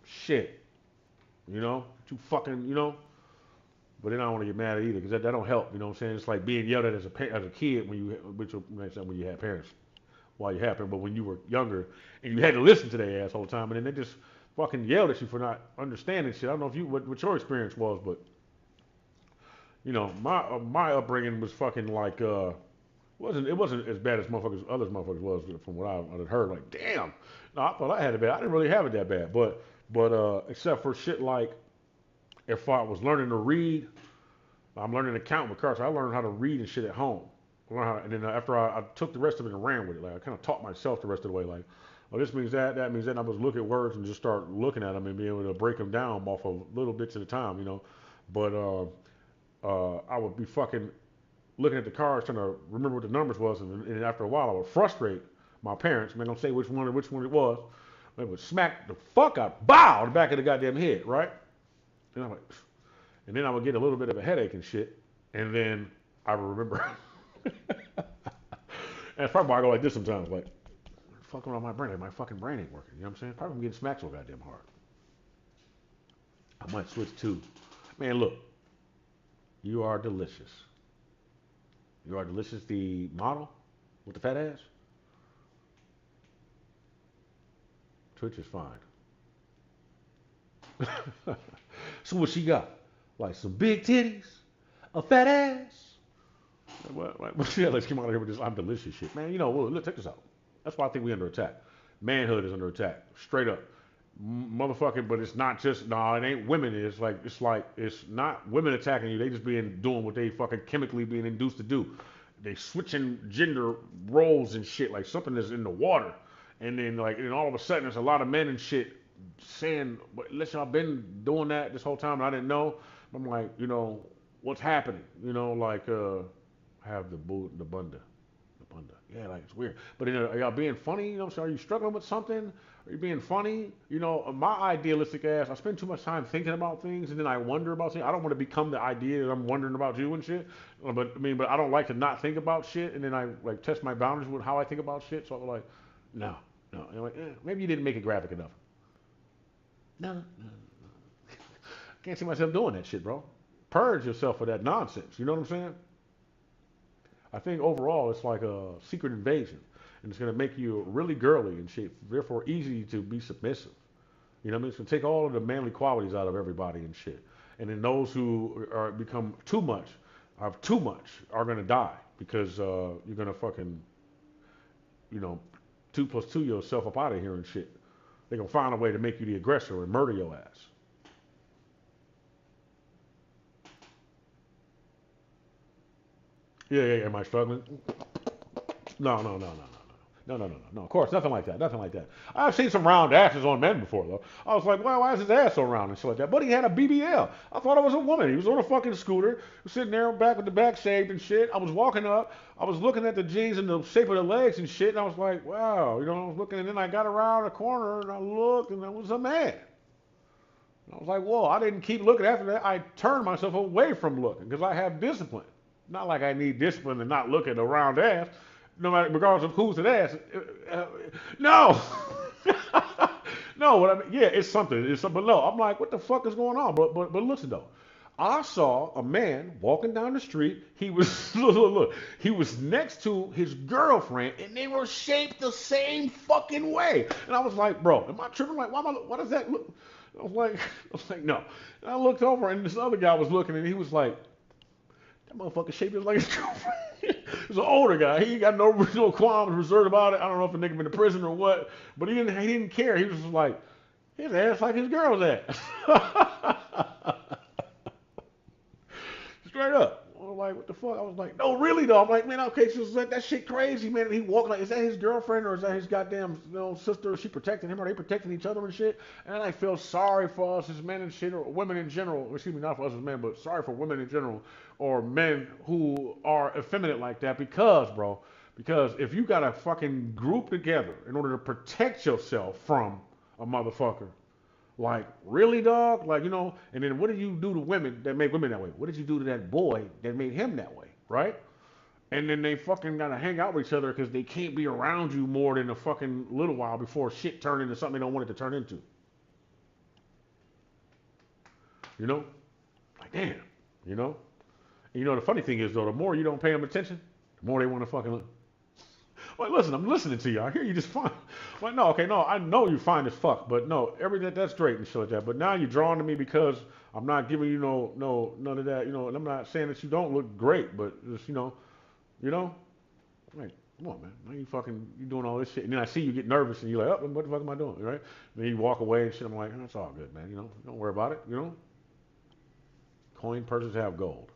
Shit. You fucking, But then I don't want to get mad at either because that don't help. You know what I'm saying? It's like being yelled at as a kid when you had parents while you had parents, but when you were younger and you had to listen to their ass all the time, and then they just fucking yelled at you for not understanding shit. I don't know if what your experience was, but my upbringing was fucking like it wasn't as bad as others motherfuckers was from what I had heard. Like, damn, no, I thought I had it bad. I didn't really have it that bad, but except for shit like if I was learning to read, I'm learning to count with cards. So I learned how to read and shit at home. And then after I took the rest of it and ran with it, like I kind of taught myself the rest of the way, like, oh, this means that, that means that. And I was look at words and just start looking at them and be able to break them down off of little bits at a time, But I would be fucking looking at the cards trying to remember what the numbers was, and after a while I would frustrate my parents. Man, don't say which one it was. They would smack the fuck out, bow, the back of the goddamn head, right? And I'm like, and then I would get a little bit of a headache and shit, and then I would remember. And it's probably why I go like this sometimes, like, fucking around my brain, like my fucking brain ain't working. You know what I'm saying? Probably I'm getting smacked so goddamn hard. I might switch to, man, look, you are delicious. You are delicious, the model with the fat ass. Twitch is fine. So what she got? Like some big titties, a fat ass. What? Yeah, let's come out here with this I'm delicious shit, man. Well, look, check this out. That's why I think we under attack. Manhood is under attack, straight up, motherfucking. But it's not just it ain't women. It's not women attacking you. They just doing what they fucking chemically being induced to do. They switching gender roles and shit, like something is in the water, and then all of a sudden there's a lot of men and shit saying, "But listen, I've been doing that this whole time and I didn't know." I'm like, what's happening? Have the bunda. Yeah, like it's weird. But are y'all being funny? So are you struggling with something? Are you being funny? My idealistic ass, I spend too much time thinking about things and then I wonder about things. I don't want to become the idea that I'm wondering about you and shit. But I don't like to not think about shit, and then I like test my boundaries with how I think about shit. So I'm like, no. Maybe you didn't make it graphic enough. No. Can't see myself doing that shit, bro. Purge yourself of that nonsense. You know what I'm saying? I think overall it's like a secret invasion, and it's gonna make you really girly and shit. Therefore, easy to be submissive. It's gonna take all of the manly qualities out of everybody and shit. and then those who are become too much, are gonna die because you're gonna fucking, you know, 2 + 2 yourself up out of here and shit. They're gonna find a way to make you the aggressor and murder your ass. Yeah, yeah, yeah. Am I struggling? No, no, no, no, no, no, no, no, no, no. Of course, nothing like that. Nothing like that. I've seen some round asses on men before, though. I was like, well, why is his ass so round and shit like that? But he had a BBL. I thought it was a woman. He was on a fucking scooter, sitting there back with the back shaved and shit. I was walking up. I was looking at the jeans and the shape of the legs and shit, and I was like, wow, you know. I was looking, and then I got around the corner and I looked, and it was a man. And I was like, whoa. I didn't keep looking after that. I turned myself away from looking because I have discipline. Not like I need discipline to not look at a round ass, no matter regardless of who's an ass. No, no. What I mean, yeah, it's something. It's something. But no, I'm like, what the fuck is going on? But listen though, I saw a man walking down the street. He was look. He was next to his girlfriend, and they were shaped the same fucking way. And I was like, bro, am I tripping? Like, why does that look? I was like, no. And I looked over, and this other guy was looking, and he was like, that motherfucker shaped just like his girlfriend. He was an older guy. He ain't got no qualms reserved about it. I don't know if a nigga been to prison or what, but he didn't care. He was just like, his ass like his girl's ass. Straight up. I was like, what the fuck? I was like, no, really though. I'm like, man, okay, so like, that shit crazy, man. And he walked like, is that his girlfriend or is that his goddamn sister? Is she protecting him? Are they protecting each other and shit? And I feel sorry for us as men and shit, or women in general. Excuse me, not for us as men, but sorry for women in general, or men who are effeminate like that. Because, bro, because if you got to fucking group together in order to protect yourself from a motherfucker, like, really, dog? Like, and then what did you do to women that make women that way? What did you do to that boy that made him that way, right? And then they fucking gotta hang out with each other because they can't be around you more than a fucking little while before shit turn into something they don't want it to turn into. You know? Like, damn. You know? And the funny thing is, though, the more you don't pay them attention, the more they want to fucking Like, listen, I'm listening to you. I hear you just fine. Like, no, okay, no, I know you're fine as fuck, but no, that's great and shit like that. But now you're drawn to me because I'm not giving you none of that, and I'm not saying that you don't look great, but just, like, come on, man. Now you doing all this shit, and then I see you get nervous, and you're like, oh, what the fuck am I doing, right? And then you walk away and shit. I'm like, that's all good, man. Don't worry about it. Coin purses have gold.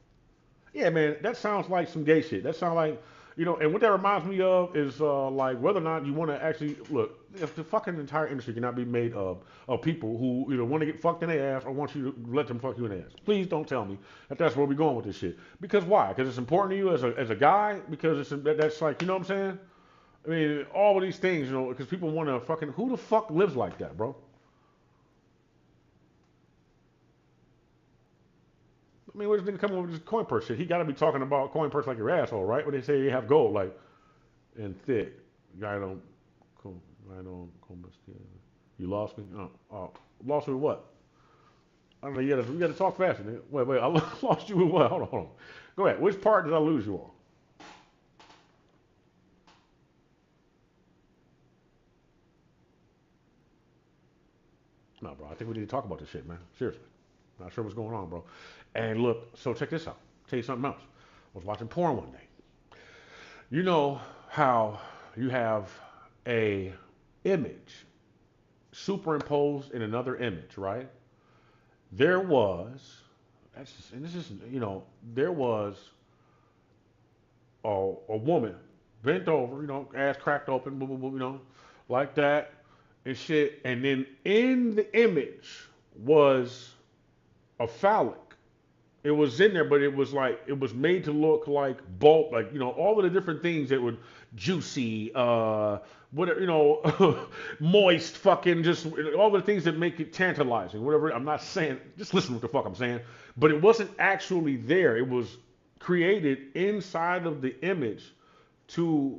Yeah, man, that sounds like some gay shit. That sounds like, and what that reminds me of is like whether or not you want to actually look. If the fucking entire industry cannot be made of people who either want to get fucked in their ass or want you to let them fuck you in the ass. Please don't tell me that that's where we're going with this shit. Because why? Because it's important to you as a guy. Because that's like, you know what I'm saying? I mean, all of these things, because people want to fucking. Who the fuck lives like that, bro? I mean, where's this nigga coming with this coin purse shit? He got to be talking about coin purse like your asshole, right? When they say you have gold, like, and thick. Guy don't, you lost me? Oh, lost me with what? I don't know. You got to talk faster, nigga. Wait, I lost you with what? Hold on. Go ahead. Which part did I lose you on? No, bro. I think we need to talk about this shit, man. Seriously. Not sure what's going on, bro. And look, so check this out. Tell you something else. I was watching porn one day. You know how you have a image superimposed in another image, right? There was, and this is, there was a woman bent over, ass cracked open, boom, boom, boom, like that and shit. And then in the image was a phallic. It was in there, but it was like it was made to look like bulk, like all of the different things that would juicy, whatever, moist, fucking just all the things that make it tantalizing. Whatever. I'm not saying, just listen to what the fuck I'm saying. But it wasn't actually there. It was created inside of the image to,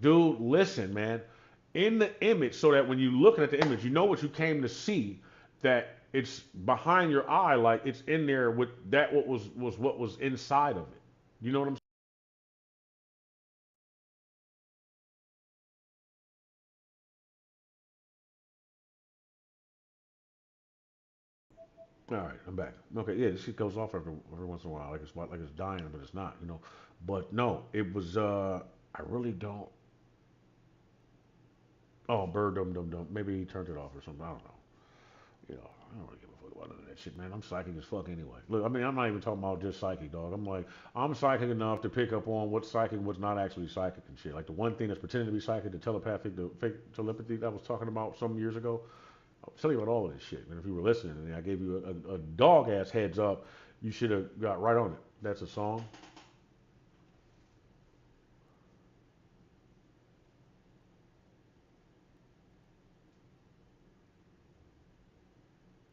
dude. Listen, man, in the image, so that when you looking at the image, you know what you came to see. That it's behind your eye, like it's in there with that what was what was inside of it. You know what I'm All right, I'm back. Okay, yeah, this shit goes off every once in a while, like it's dying, but it's not, you know. But no, it was. I really don't. Oh, bird dum dum dum. Maybe he turned it off or something. I don't know. You know, I don't really give a fuck about none of that shit, man. I'm psychic as fuck anyway. Look, I mean, I'm not even talking about just psychic, dog. I'm like, I'm psychic enough to pick up on what's psychic, what's not actually psychic and shit. Like the one thing that's pretending to be psychic, the telepathic, the fake telepathy that I was talking about some years ago. I'll tell you about all of this shit, man. If you were listening, and I gave you a dog ass heads up, you should have got right on it. That's a song.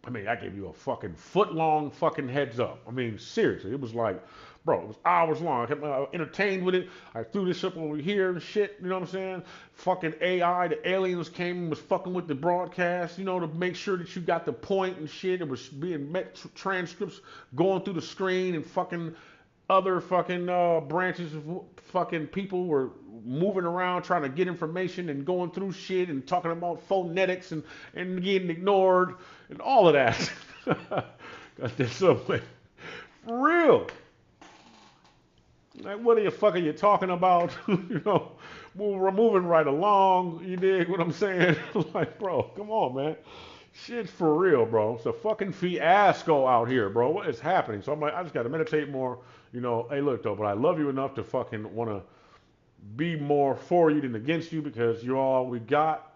I mean, I gave you a fucking foot long fucking heads up. I mean, seriously, it was like, bro, it was hours long. I kept entertained with it. I threw this up over here and shit. You know what I'm saying? Fucking AI, the aliens came and was fucking with the broadcast. You know, to make sure that you got the point and shit. It was being met transcripts going through the screen and fucking other fucking branches of fucking people were moving around trying to get information and going through shit and talking about phonetics and getting ignored and all of that. Got that subway. For real. Like, what the fuck are you talking about? You know, we're moving right along. You dig what I'm saying? Like, bro, come on, man. Shit's for real, bro. It's a fucking fiasco out here, bro. What is happening? So I'm like, I just gotta meditate more. You know, hey, look though, but I love you enough to fucking wanna be more for you than against you because you're all we got.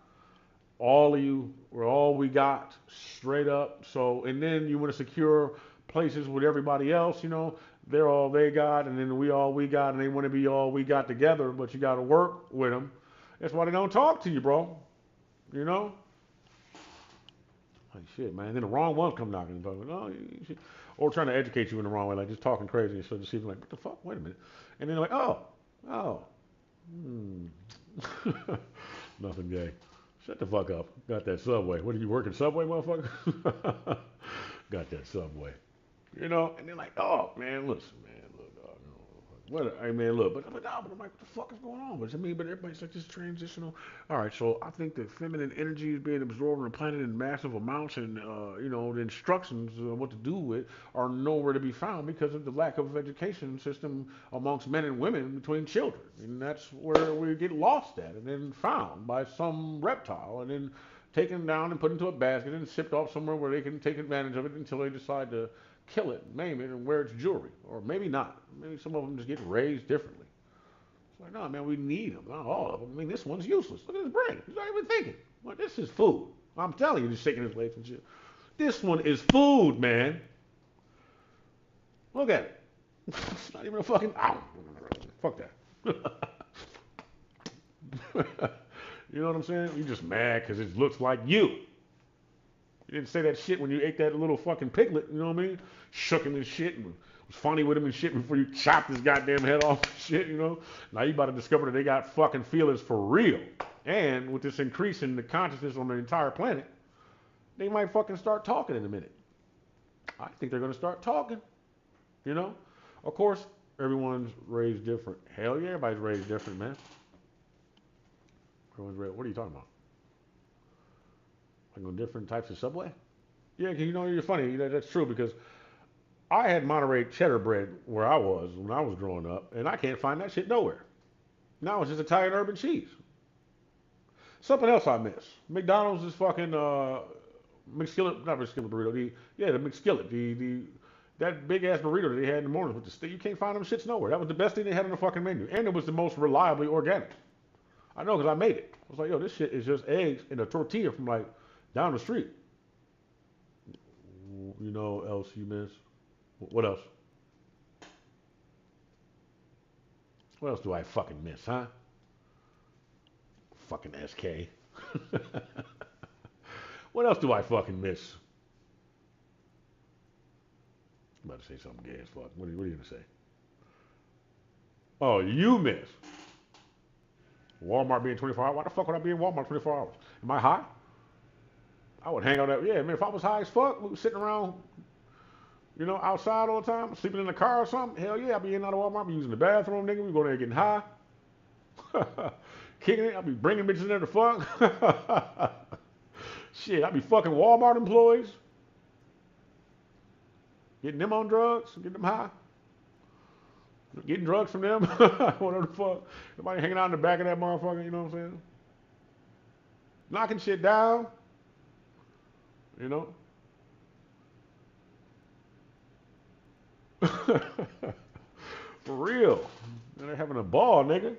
All of you were all we got, straight up. So, and then you want to secure places with everybody else, you know, they're all they got, and then we all we got, and they want to be all we got together, but you got to work with them. That's why they don't talk to you, bro. You know? Like shit, man. Then the wrong ones come knocking. Like, no, or trying to educate you in the wrong way, like just talking crazy and so deceiving. Like, what the fuck? Wait a minute. And then they're like, oh, hmm. Nothing gay. Shut the fuck up. Got that subway. What are you working Subway, motherfucker? Got that subway. You know, and they're like, oh man, listen, man, look, you know, what, I mean, look, but no, but I'm like, what the fuck is going on? But I mean, but everybody's like this transitional. All right, so I think that feminine energy is being absorbed on the planet in massive amounts, and you know, the instructions what to do with are nowhere to be found because of the lack of education system amongst men and women between children, and that's where we get lost at, and then found by some reptile, and then taken down and put into a basket and shipped off somewhere where they can take advantage of it until they decide to kill it, maim it, and wear its jewelry. Or maybe not. Maybe some of them just get raised differently. It's like, no, man, we need them. Not all of them. I mean, this one's useless. Look at his brain. He's not even thinking. Well, this is food. I'm telling you, he's shaking his legs and shit. This one is food, man. Look at it. It's not even a fucking. Ow. Fuck that. You know what I'm saying? You're just mad because it looks like you. You didn't say that shit when you ate that little fucking piglet, you know what I mean? Shook him and shit and was funny with him and shit before you chopped his goddamn head off and shit, you know? Now you about to discover that they got fucking feelings for real. And with this increase in the consciousness on the entire planet, they might fucking start talking in a minute. I think they're gonna start talking, you know? Of course, everyone's raised different. Hell yeah, everybody's raised different, man. Everyone's raised, what are you talking about? Like on different types of Subway? Yeah, 'cause you know, you're funny. That's true because I had Monterey cheddar bread where I was when I was growing up, and I can't find that shit nowhere. Now it's just Italian urban cheese. Something else I miss. McDonald's is fucking McSkillet, not McSkillet burrito. The McSkillet, the that big ass burrito that they had in the mornings with the steak. You can't find them shits nowhere. That was the best thing they had on the fucking menu, and it was the most reliably organic. I know because I made it. I was like, yo, this shit is just eggs and a tortilla from like down the street. You know, else you miss. What else? What else do I fucking miss, huh? Fucking SK. What else do I fucking miss? I'm about to say something gay as fuck. What are you gonna say? Oh, you miss Walmart being 24 hours. Why the fuck would I be in Walmart 24 hours? Am I high? I would hang out there. Yeah, man. If I was high as fuck, we was sitting around, you know, outside all the time, sleeping in the car or something. Hell yeah, I'd be in out of Walmart, I'd be using the bathroom, nigga. We go there getting high, kicking it. I'd be bringing bitches in there to fuck. Shit, I'd be fucking Walmart employees. Getting them on drugs, getting them high, getting drugs from them. Whatever the fuck. Everybody hanging out in the back of that motherfucker, you know what I'm saying? Knocking shit down, you know? For real. They're having a ball, nigga.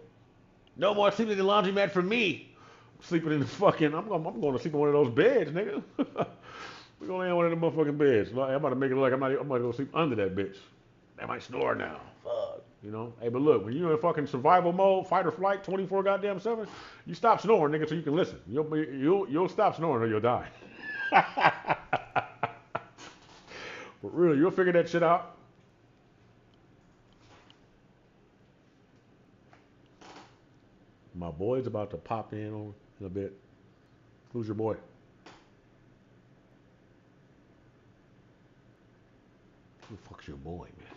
No more sleeping in the laundromat for me. Sleeping in the fucking, I'm going to sleep in one of those beds, nigga. We're going to lay in one of them motherfucking beds. I'm about to make it look like I'm about to go sleep under that bitch. They might snore now. Fuck. You know? Hey, but look, when you're in fucking survival mode, fight or flight, 24 goddamn 7, you stop snoring, nigga, so you can listen. You'll stop snoring or you'll die. For real, you'll figure that shit out. My boy's about to pop in a bit. Who's your boy? Who the fuck's your boy, man?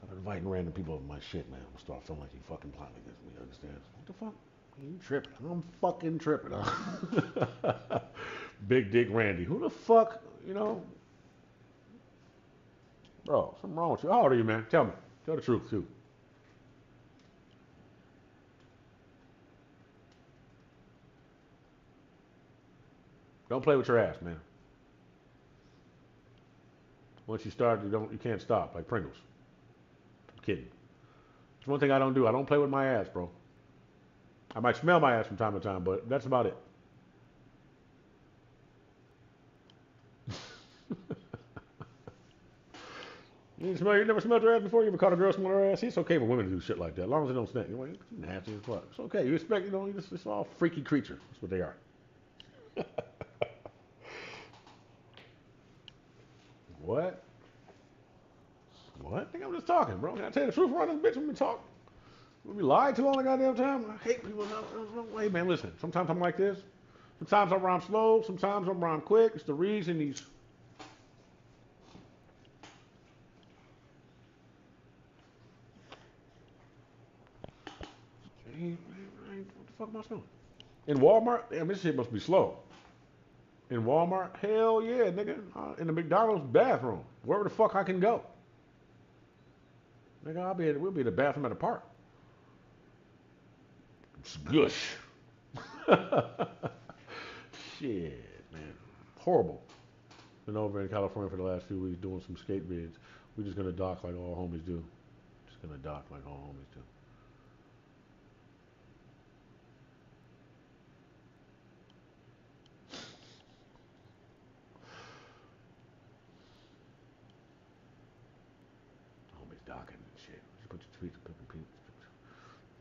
I'm inviting random people over my shit, man. I'm gonna start feeling like you fucking plotting against me, you understand? What the fuck? You tripping. I'm fucking tripping, huh? Big Dick Randy. Who the fuck, you know? Bro, something wrong with you. How old are you, man? Tell me. Tell the truth, too. Don't play with your ass, man. Once you start, you can't stop, like Pringles. I'm kidding. It's one thing I don't do. I don't play with my ass, bro. I might smell my ass from time to time, but that's about it. You never smelled your ass before? You ever caught a girl smelling her ass? It's okay for women to do shit like that, as long as they don't stink. You're like, you nasty as fuck. It's okay. You expect, it's all freaky creatures. That's what they are. What? What? I think I'm just talking, bro. Can I tell you the truth around this bitch when we talk? When we lie too all the goddamn time? I hate people. Hey, man, listen. Sometimes I'm like this. Sometimes I rhyme slow. Sometimes I rhyme quick. It's the reason these. What the fuck am I smelling? In Walmart? Damn, this shit must be slow. In Walmart? Hell yeah, nigga. In the McDonald's bathroom. Wherever the fuck I can go. Nigga, we'll be in the bathroom at a park. It's gush. Shit, man. Horrible. Been over in California for the last few weeks doing some skate vids. We're just gonna dock like all homies do. Just gonna dock like all homies do. Homies docking and shit. Just put your feet,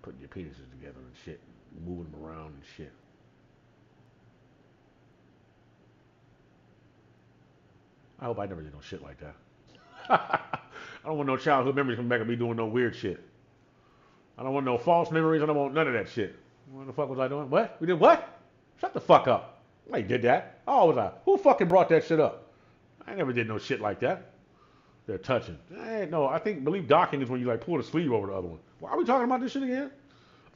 putting your penises together and shit, moving them around and shit. I hope I never did no shit like that. I don't want no childhood memories coming back of me doing no weird shit. I don't want no false memories. I don't want none of that shit. What the fuck was I doing? What? We did what? Shut the fuck up. I did that. Oh, was I? Who fucking brought that shit up? I never did no shit like that. They're touching. No, I believe docking is when you like pull the sleeve over the other one. Why are we talking about this shit again?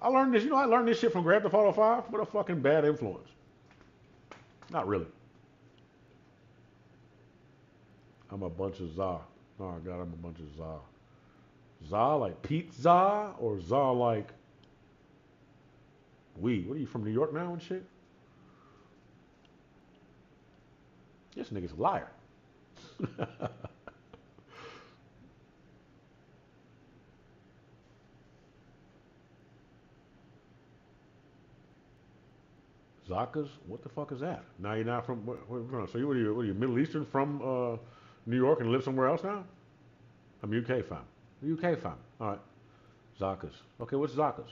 I learned this, I learned this shit from Grand Theft Auto 5. What a fucking bad influence. Not really. I'm a bunch of za. Oh god, I'm a bunch of za. Za like pizza or za like weed? What are you from New York now and shit? This nigga's a liar. Zakas? What the fuck is that? Now you're not from. So what are you Middle Eastern from New York and live somewhere else now? I'm UK fam. UK fam. All right. Zakas. Okay, what's Zakas?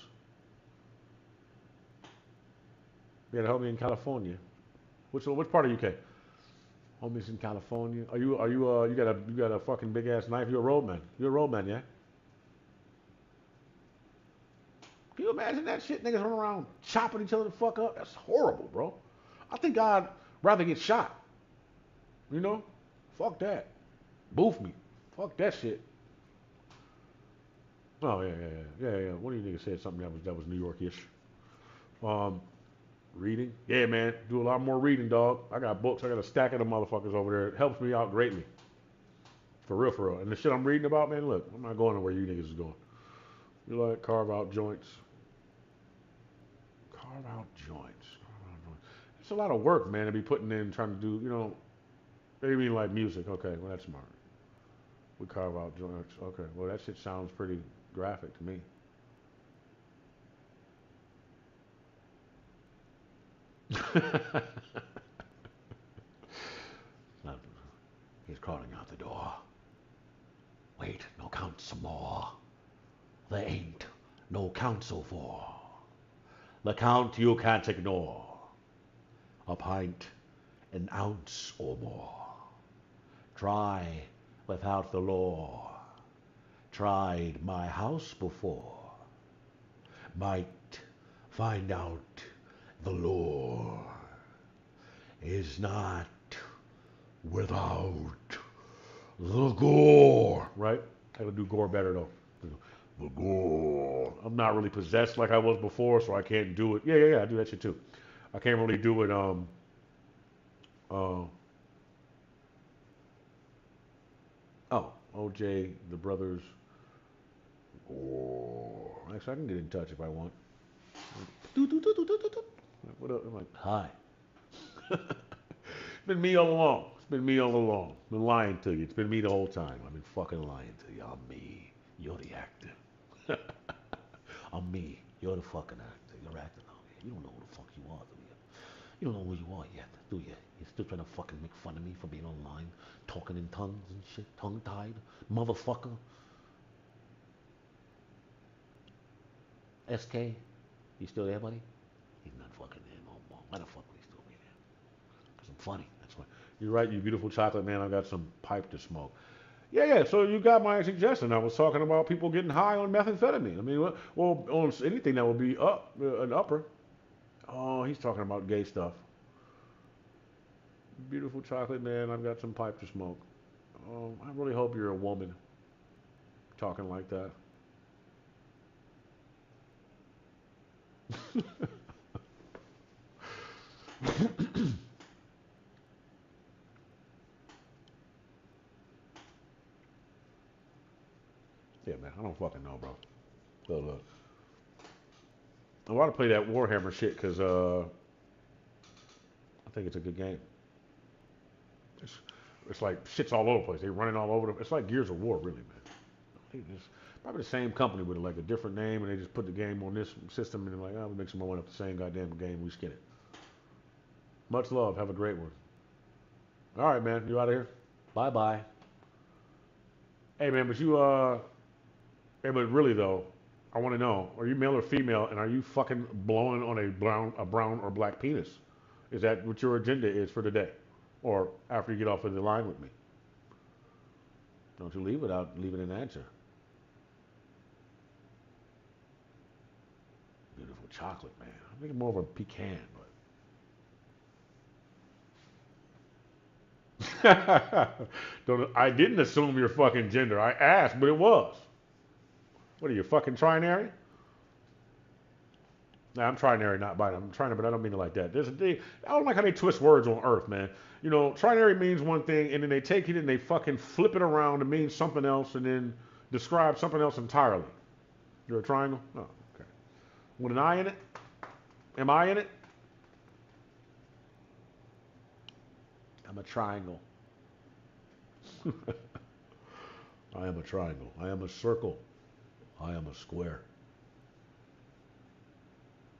You gotta help me in California. Which part of UK? Homies in California. You got a fucking big ass knife? You're a roadman. You're a roadman, yeah? Can you imagine that shit? Niggas run around chopping each other the fuck up? That's horrible, bro. I think I'd rather get shot. You know? Fuck that. Boof me. Fuck that shit. Oh yeah. One of you niggas said something that was New York-ish. Reading? Yeah, man. Do a lot more reading, dog. I got books. I got a stack of them motherfuckers over there. It helps me out greatly. For real, for real. And the shit I'm reading about, man, look, I'm not going to where you niggas is going. You like carve out joints. Carve out joints. Carve out joints. It's a lot of work, man, to be putting in, trying to do, you know, maybe mean like music. Okay, well, that's smart. We carve out joints. Okay, well, that shit sounds pretty graphic to me. He's crawling out the door. Wait, no count some more. There ain't no counsel for. The count you can't ignore. A pint, an ounce or more. Try without the law. Tried my house before. Might find out the lore is not without the gore. Right? I gotta do gore better though. The gore. I'm not really possessed like I was before, so I can't do it. Yeah, I do that shit too. I can't really do it. OJ, the brothers. Gore. Actually, I can get in touch if I want. What up? I'm like, Hi. it's been me all along. It's been me all along. Been lying to you. It's been me the whole time. I've been fucking lying to you. I'm me. You're the actor. I'm me. You're the fucking actor. You're acting out here. You don't know who the fuck you are, do you? You don't know who you are yet, do you? You're still trying to fucking make fun of me for being online, talking in tongues and shit, tongue-tied, motherfucker. SK, you still there, buddy? He's not fucking there no more. Why the fuck would he still be there? Because I'm funny, that's why. You're right, you beautiful chocolate man. I got some pipe to smoke. Yeah. So you got my suggestion. I was talking about people getting high on methamphetamine. I mean, well, on anything that would be an upper. Oh, he's talking about gay stuff. Beautiful chocolate man. I've got some pipe to smoke. I really hope you're a woman talking like that. Yeah, man. I don't fucking know, bro. So look, I want to play that Warhammer shit because I think it's a good game. It's, it's like shit's all over the place. They running all over. It's like Gears of War, really, man. I think it's probably the same company with like a different name, and they just put the game on this system, and they're like, oh, we make some more money off the same goddamn game. We skin it. Much love. Have a great one. All right, man. You out of here? Bye-bye. Hey, man, hey, but really though, I want to know: are you male or female, and are you fucking blowing on a brown or black penis? Is that what your agenda is for the day, or after you get off of the line with me? Don't you leave without leaving an answer. Beautiful chocolate, man. I'm thinking more of a pecan, but. I didn't assume your fucking gender. I asked, but it was. What are you, fucking trinary? Nah, I'm trinary, not binary. I'm trinary, but I don't mean it like that. I don't like how they twist words on Earth, man. You know, trinary means one thing, and then they take it and they fucking flip it around to mean something else, and then describe something else entirely. You're a triangle? Oh, okay. With an I in it? Am I in it? I'm a triangle. I am a triangle. I am a circle. I am a square.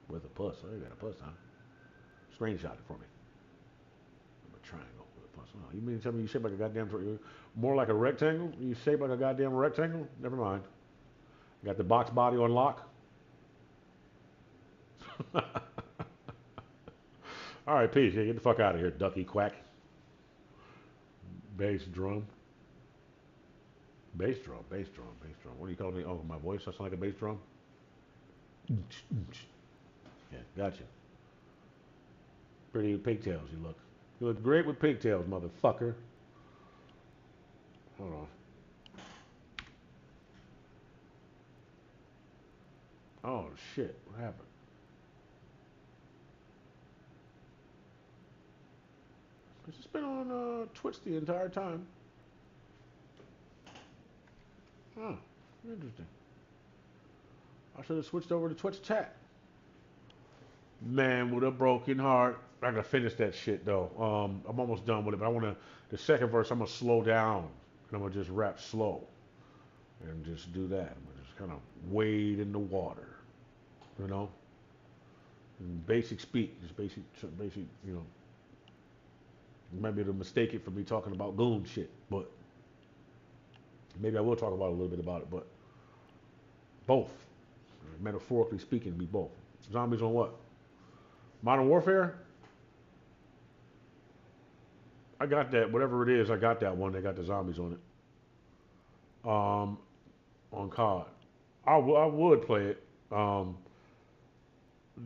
With a puss. Oh, you got a puss, huh? Screenshot it for me. I'm a triangle with a puss. Oh, you mean to tell me you shape like a goddamn more like a rectangle? You shape like a goddamn rectangle? Never mind. You got the box body on lock? All right, peace. Yeah, get the fuck out of here, ducky quack. Bass drum. Bass drum, bass drum, bass drum. What do you call me? Oh, my voice? I sound like a bass drum? Yeah, gotcha. Pretty with pigtails, you look. You look great with pigtails, motherfucker. Hold on. Oh, shit. What happened? It's just been on Twitch the entire time. Huh. Interesting. I should have switched over to Twitch chat. Man with a broken heart. I gotta finish that shit though. I'm almost done with it, but I wanna the second verse I'm gonna slow down and I'm gonna just rap slow and just do that. I'm gonna just kind of wade in the water, you know. And basic speak, just basic, you know. You might be able to mistake it for me talking about goon shit, but maybe I will talk about a little bit about it, but both. Metaphorically speaking, be both. Zombies on what? Modern Warfare? I got that, whatever it is, I got that one. They got the zombies on it. On COD. I would play it.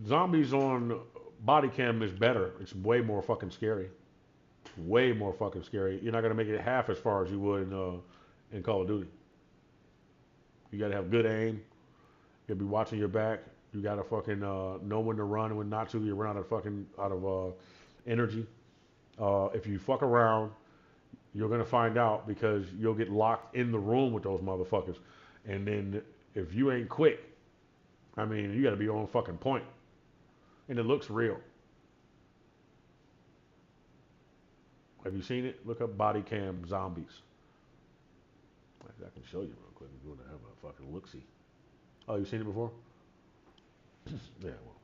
Zombies on body cam is better. It's way more fucking scary. Way more fucking scary. You're not gonna make it half as far as you would in Call of Duty. You gotta have good aim. You gotta be watching your back. You gotta fucking know when to run and when not to. You run out of energy. If you fuck around, you're gonna find out because you'll get locked in the room with those motherfuckers. And then if you ain't quick, I mean, you gotta be on fucking point. And it looks real. Have you seen it? Look up body cam zombies. I can show you real quick if you want to have a fucking look-see. Oh, you seen it before? Yeah, well.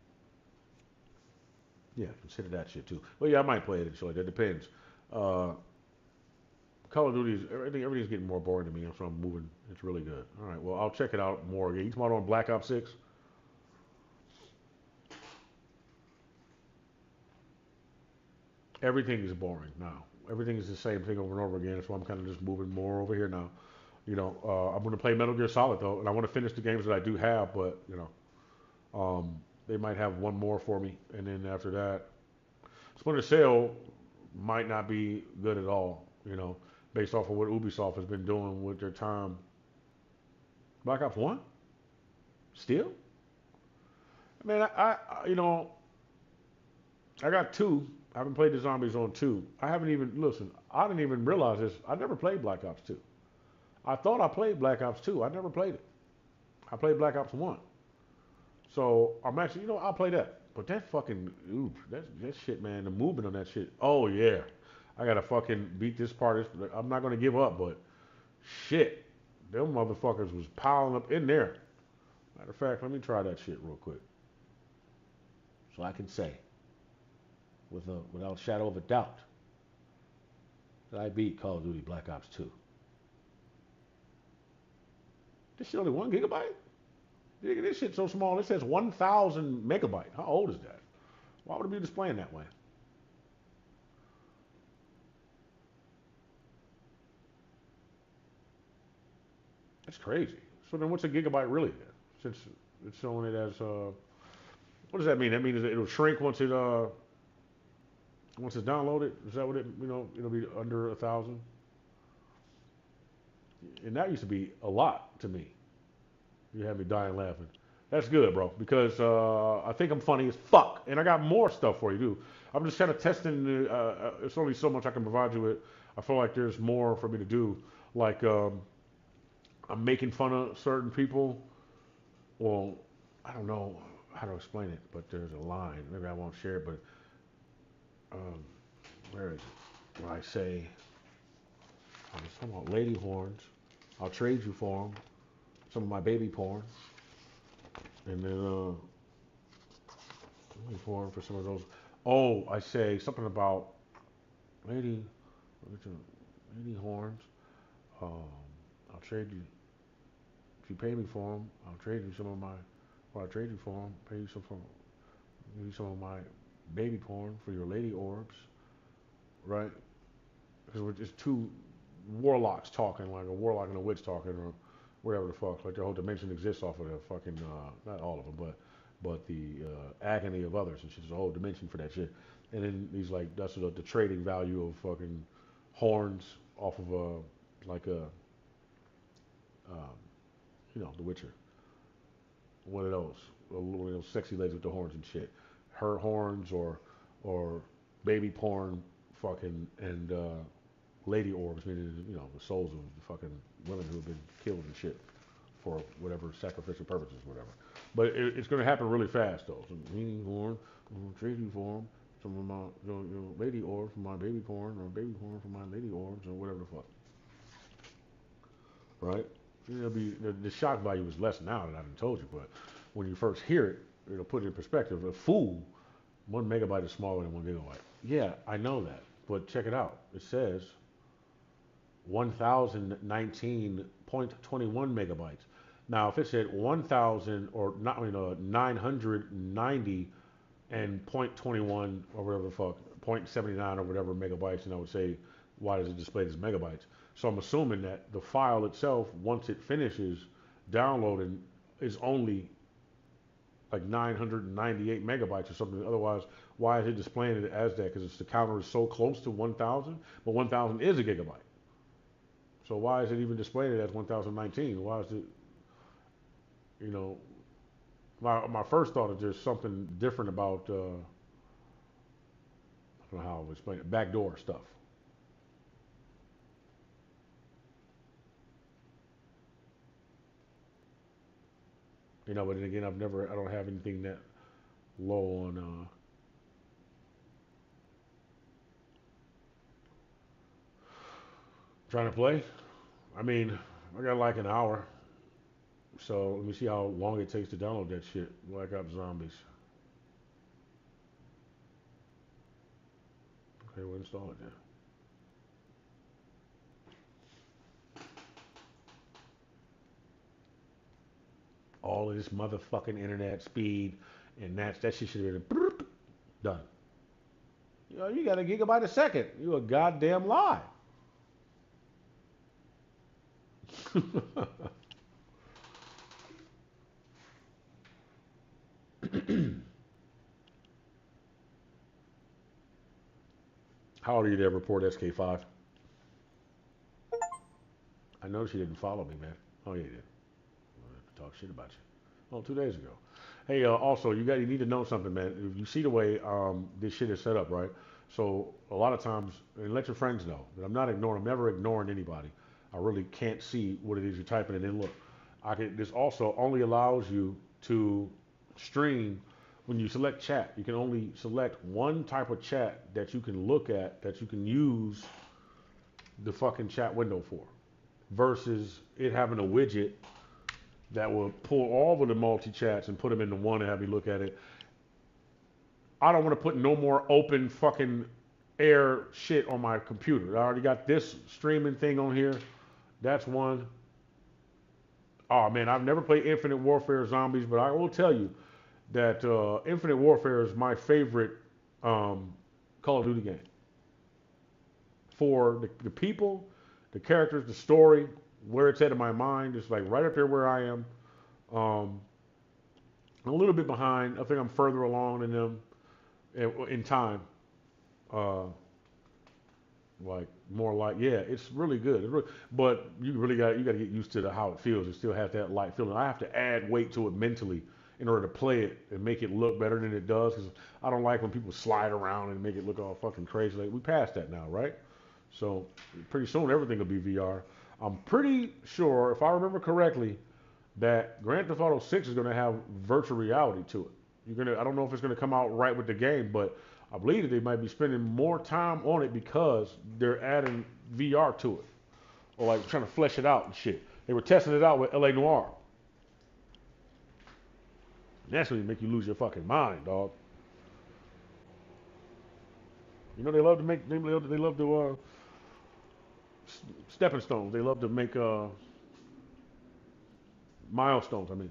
Yeah, consider that shit too. Well, yeah, I might play it and show you. That depends. Call of Duty is everything's getting more boring to me, so I'm moving. It's really good. All right, well, I'll check it out more. You talking on Black Ops 6? Everything is boring now. Everything is the same thing over and over again, so I'm kind of just moving more over here now. You know, I'm going to play Metal Gear Solid though, and I want to finish the games that I do have, but you know, they might have one more for me, and then after that, Splinter Cell might not be good at all. You know, based off of what Ubisoft has been doing with their time. Black Ops One, still, man, you know, I got two. I haven't played the zombies on two. I haven't even listen. I didn't even realize this. I never played Black Ops 2. I thought I played Black Ops 2. I never played it. I played Black Ops 1. So I'm actually, you know, I'll play that. But that fucking, ooh, that shit, man, the movement on that shit. Oh, yeah. I gotta fucking beat this part. I'm not gonna give up, but shit. Them motherfuckers was piling up in there. Matter of fact, let me try that shit real quick. So I can say, without a shadow of a doubt, that I beat Call of Duty Black Ops 2. This shit only 1 gigabyte? Nigga, this shit's so small. It says 1,000 megabyte. How old is that? Why would it be displaying that way? That's crazy. So then what's a gigabyte really then? Since it's showing it as, what does that mean? That means it'll shrink once it's downloaded? Is that what it, you know, it'll be under 1,000? And that used to be a lot to me. You had me dying laughing. That's good, bro, because I think I'm funny as fuck, and I got more stuff for you, too. I'm just kind of testing. It's only so much I can provide you with. I feel like there's more for me to do. Like, I'm making fun of certain people. Well, I don't know how to explain it, but there's a line. Maybe I won't share it, but where is it? Where I say, I was talking about lady horns. I'll trade you for them. Some of my baby porn. And then, for some of those. Oh, I say something about lady horns. I'll trade you. If you pay me for them, I'll trade you some of my. Or I'll trade you for them. Pay you give you some of my baby porn for your lady orbs, right? Because we're just two warlocks talking, like a warlock and a witch talking, or wherever the fuck. Like the whole dimension exists off of the fucking, not all of them, but the agony of others and shit. There's a whole dimension for that shit. And then he's like, that's the trading value of fucking horns off of like a, um, you know, The Witcher. One of those sexy ladies with the horns and shit. Her horns or baby porn, fucking, and lady orbs, meaning, you know, the souls of the fucking women who have been killed and shit for whatever sacrificial purposes, whatever. But it's going to happen really fast, though. So, meaning horn, trading form, some of my lady orbs for my baby porn, or baby porn for my lady orbs, or whatever the fuck. Right? It'll be the shock value is less now than I've told you, but when you first hear it, it'll put it in perspective. A fool, 1 megabyte is smaller than 1 gigabyte. Yeah, I know that, but check it out. It says 1019.21 megabytes. Now, if it said 1000 or not, 990 and 0.21 or whatever the fuck, 0.79 or whatever megabytes, and I would say, why does it display as megabytes? So I'm assuming that the file itself, once it finishes downloading, is only like 998 megabytes or something. Otherwise, why is it displaying it as that? Because the counter is so close to 1000, but 1000 is a gigabyte. So why is it even displaying it as 1019? Why is it, you know, my first thought is there's something different about, I don't know how I would explain it, backdoor stuff. You know, but then again, I don't have anything that low on, trying to play. I mean, I got like an hour. So let me see how long it takes to download that shit. Black Ops Zombies. Okay, we'll install it then. All of this motherfucking internet speed, and that shit should have been done. You got a gigabyte a second. You a goddamn lie. How old are you there, Report SK5? I noticed you didn't follow me, man. Oh, yeah, you did. I have to talk shit about you. Well, 2 days ago. Hey, also, you need to know something, man. If you see the way this shit is set up, right? So a lot of times, and let your friends know that I'm not ignoring. I'm never ignoring anybody. I really can't see what it is you're typing, and then look. This also only allows you to stream when you select chat. You can only select one type of chat that you can look at, that you can use the fucking chat window for, versus it having a widget that will pull all of the multi-chats and put them into one and have you look at it. I don't want to put no more open fucking air shit on my computer. I already got this streaming thing on here. That's one. Oh man, I've never played Infinite Warfare Zombies, but I will tell you that Infinite Warfare is my favorite Call of Duty game. For the people, the characters, the story, where it's at in my mind, it's like right up there where I am. I'm a little bit behind. I think I'm further along than them in time. Like more like, yeah, it's really good. But you got to get used to how it feels. It still has that light feeling. I have to add weight to it mentally in order to play it and make it look better than it does. Because I don't like when people slide around and make it look all fucking crazy. Like, we passed that now, right? So pretty soon everything will be VR. I'm pretty sure, if I remember correctly, that Grand Theft Auto 6 is going to have virtual reality to it. I don't know if it's going to come out right with the game, but I believe that they might be spending more time on it because they're adding VR to it, or like trying to flesh it out and shit. They were testing it out with LA Noire. And that's when make you lose your fucking mind, dog. You know they love to make stepping stones. They love to make milestones. I mean,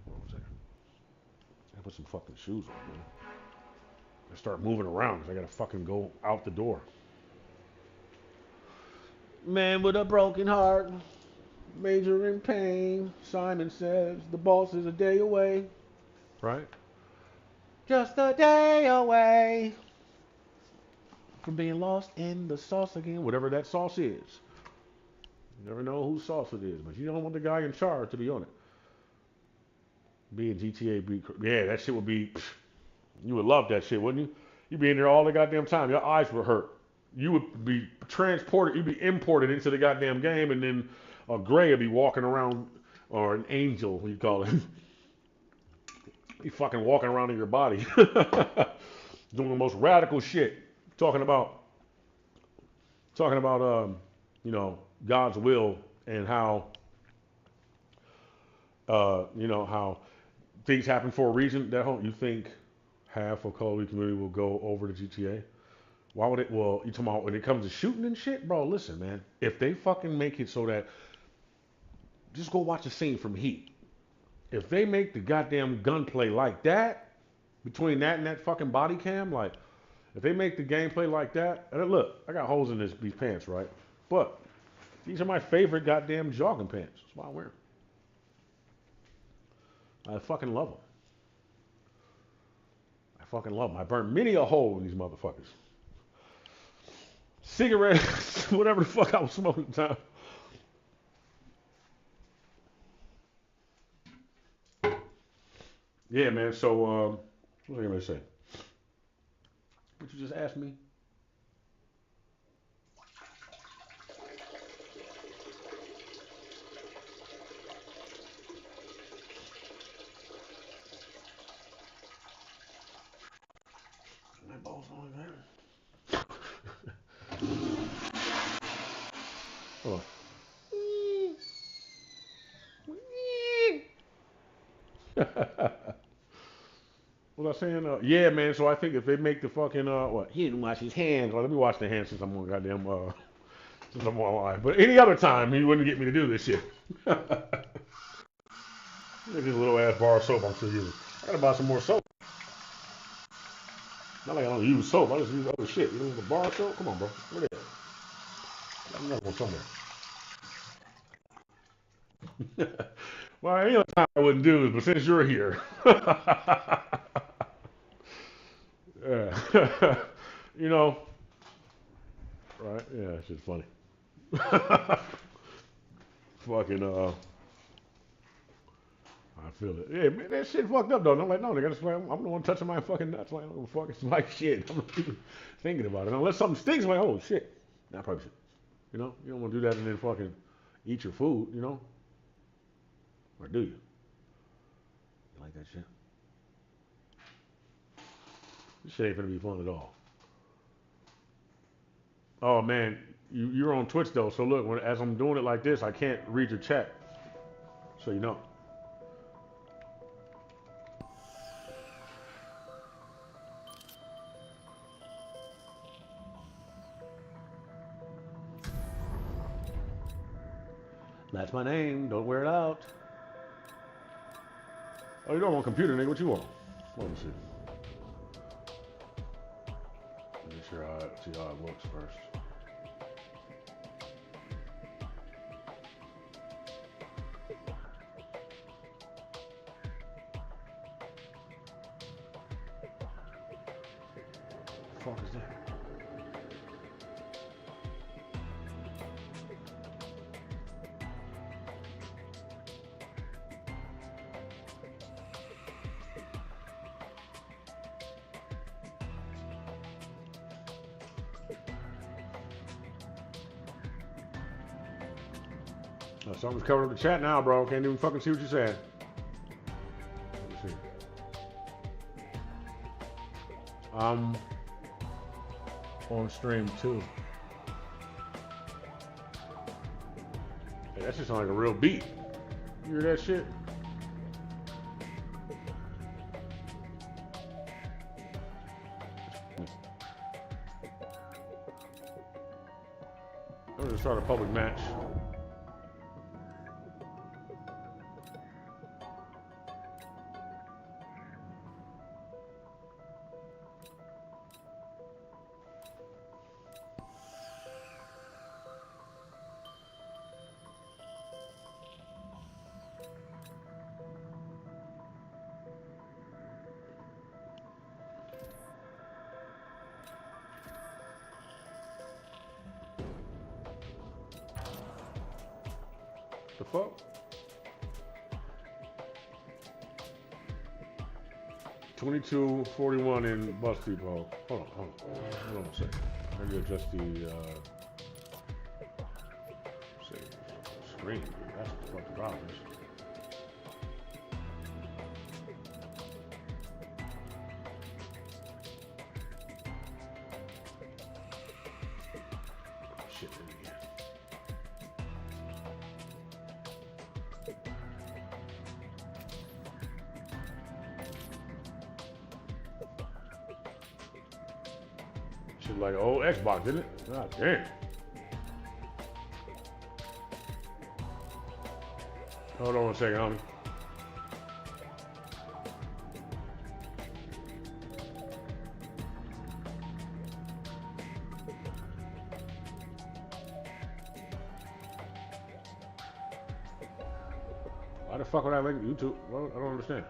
hold on a second. I gotta put some fucking shoes on, man. I start moving around because I gotta fucking go out the door. Man with a broken heart, major in pain. Simon says the boss is a day away. Right? Just a day away from being lost in the sauce again. Whatever that sauce is. You never know whose sauce it is, but you don't want the guy in charge to be on it. Being GTA, yeah, that shit would be. You would love that shit, wouldn't you? You'd be in there all the goddamn time. Your eyes would hurt. you would be transported, you'd be imported into the goddamn game, and then a Gray would be walking around, or an angel, we call it. He fucking walking around in your body, doing the most radical shit, talking about, you know, God's will and how, you know, how things happen for a reason. That whole, you think half of Call of Duty community will go over to GTA? Why would it? Well, you talking about when it comes to shooting and shit, bro? Listen, man, if they fucking make it so that, just go watch a scene from Heat. If they make the goddamn gunplay like that, between that and that fucking body cam, like, if they make the gameplay like that, and look, I got holes in these pants, right? But these are my favorite goddamn jogging pants. That's why I wear them. I fucking love them. I fucking love them. I burnt many a hole in these motherfuckers. Cigarettes, whatever the fuck I was smoking at the time. Yeah, man. So, what was I gonna say? What you just asked me? My balls on that. Hold on. What was I saying? Yeah, man. So I think if they make the fucking what? He didn't wash his hands. Well, let me wash the hands since I'm on goddamn since I'm on live. But any other time, he wouldn't get me to do this shit. Look at this little ass bar of soap I'm still using. I gotta buy some more soap. Not like I don't use soap. I just use other shit. You know, the bar of soap. Come on, bro. Look at that. Got another one somewhere. Well, any other time I wouldn't do it, but since you're here. Yeah. You know, right? Yeah, it's just funny. Fucking, I feel it. Yeah, man, that shit fucked up though. And I'm like, no, nigga, that's why I'm the one touching my fucking nuts. Like, I don't give a fuck. It's like shit. I'm not even thinking about it. Unless something stinks, I'm like, oh shit. Nah, I probably should. You know, you don't want to do that and then fucking eat your food, you know? Or do you? You like that shit? This shit ain't gonna be fun at all. Oh man, you're on Twitch though, so look, as I'm doing it like this, I can't read your chat, so you know. That's my name. Don't wear it out. Oh, you don't want a computer, nigga. What you want? Let me see. Make sure I see how it looks first. What the fuck is that? Oh, something's covering up the chat now, bro. Can't even fucking see what you're saying. Let me see. I'm on stream too. Hey, that shit sounds like a real beat. You hear that shit? I'm gonna start a public match. The fuck? 22:41 in Bus Depot. Hold on a second. Maybe adjust the screen. That's what the problem is. Shit, did it again. Shit like old Xbox, didn't it? God damn. Hold on a second, homie. Why the fuck would I link YouTube? Well, I don't understand.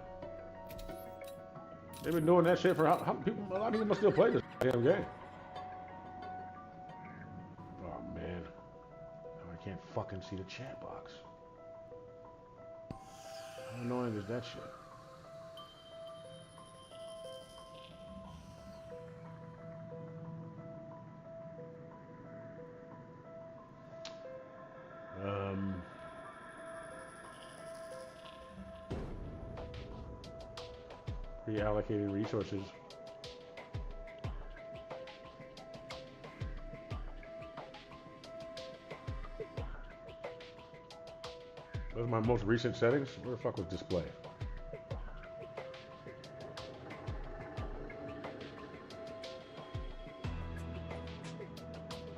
They've been doing that shit for how people? A lot of people must still play this damn game. Oh man, now I can't fucking see the chat box. How annoying is that shit? Reallocating resources. Those are my most recent settings. Where the fuck was display?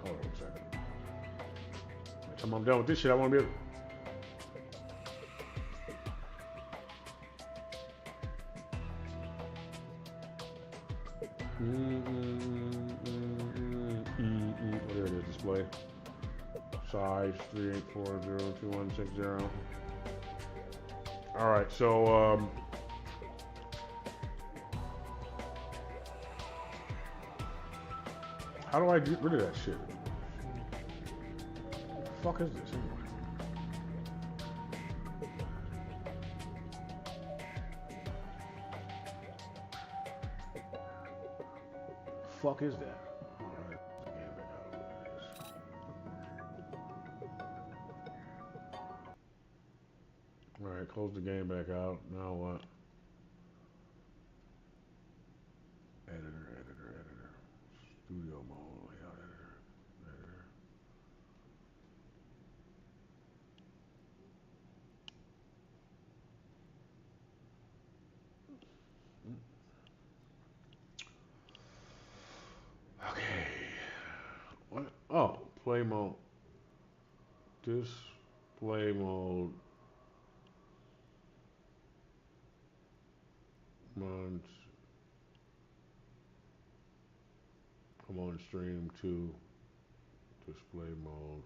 Hold on a second. By the time I'm done with this shit, I want to be able. Oh, there it is, display. Size 38402160. All right, so how do I get rid of that shit? What the fuck is this anyway? Fuck is that? All right, close the game back out. Now what? Editor. Studio mode, layout editor. Okay. What? Oh, play mode. Display mode. Come on stream to display mode.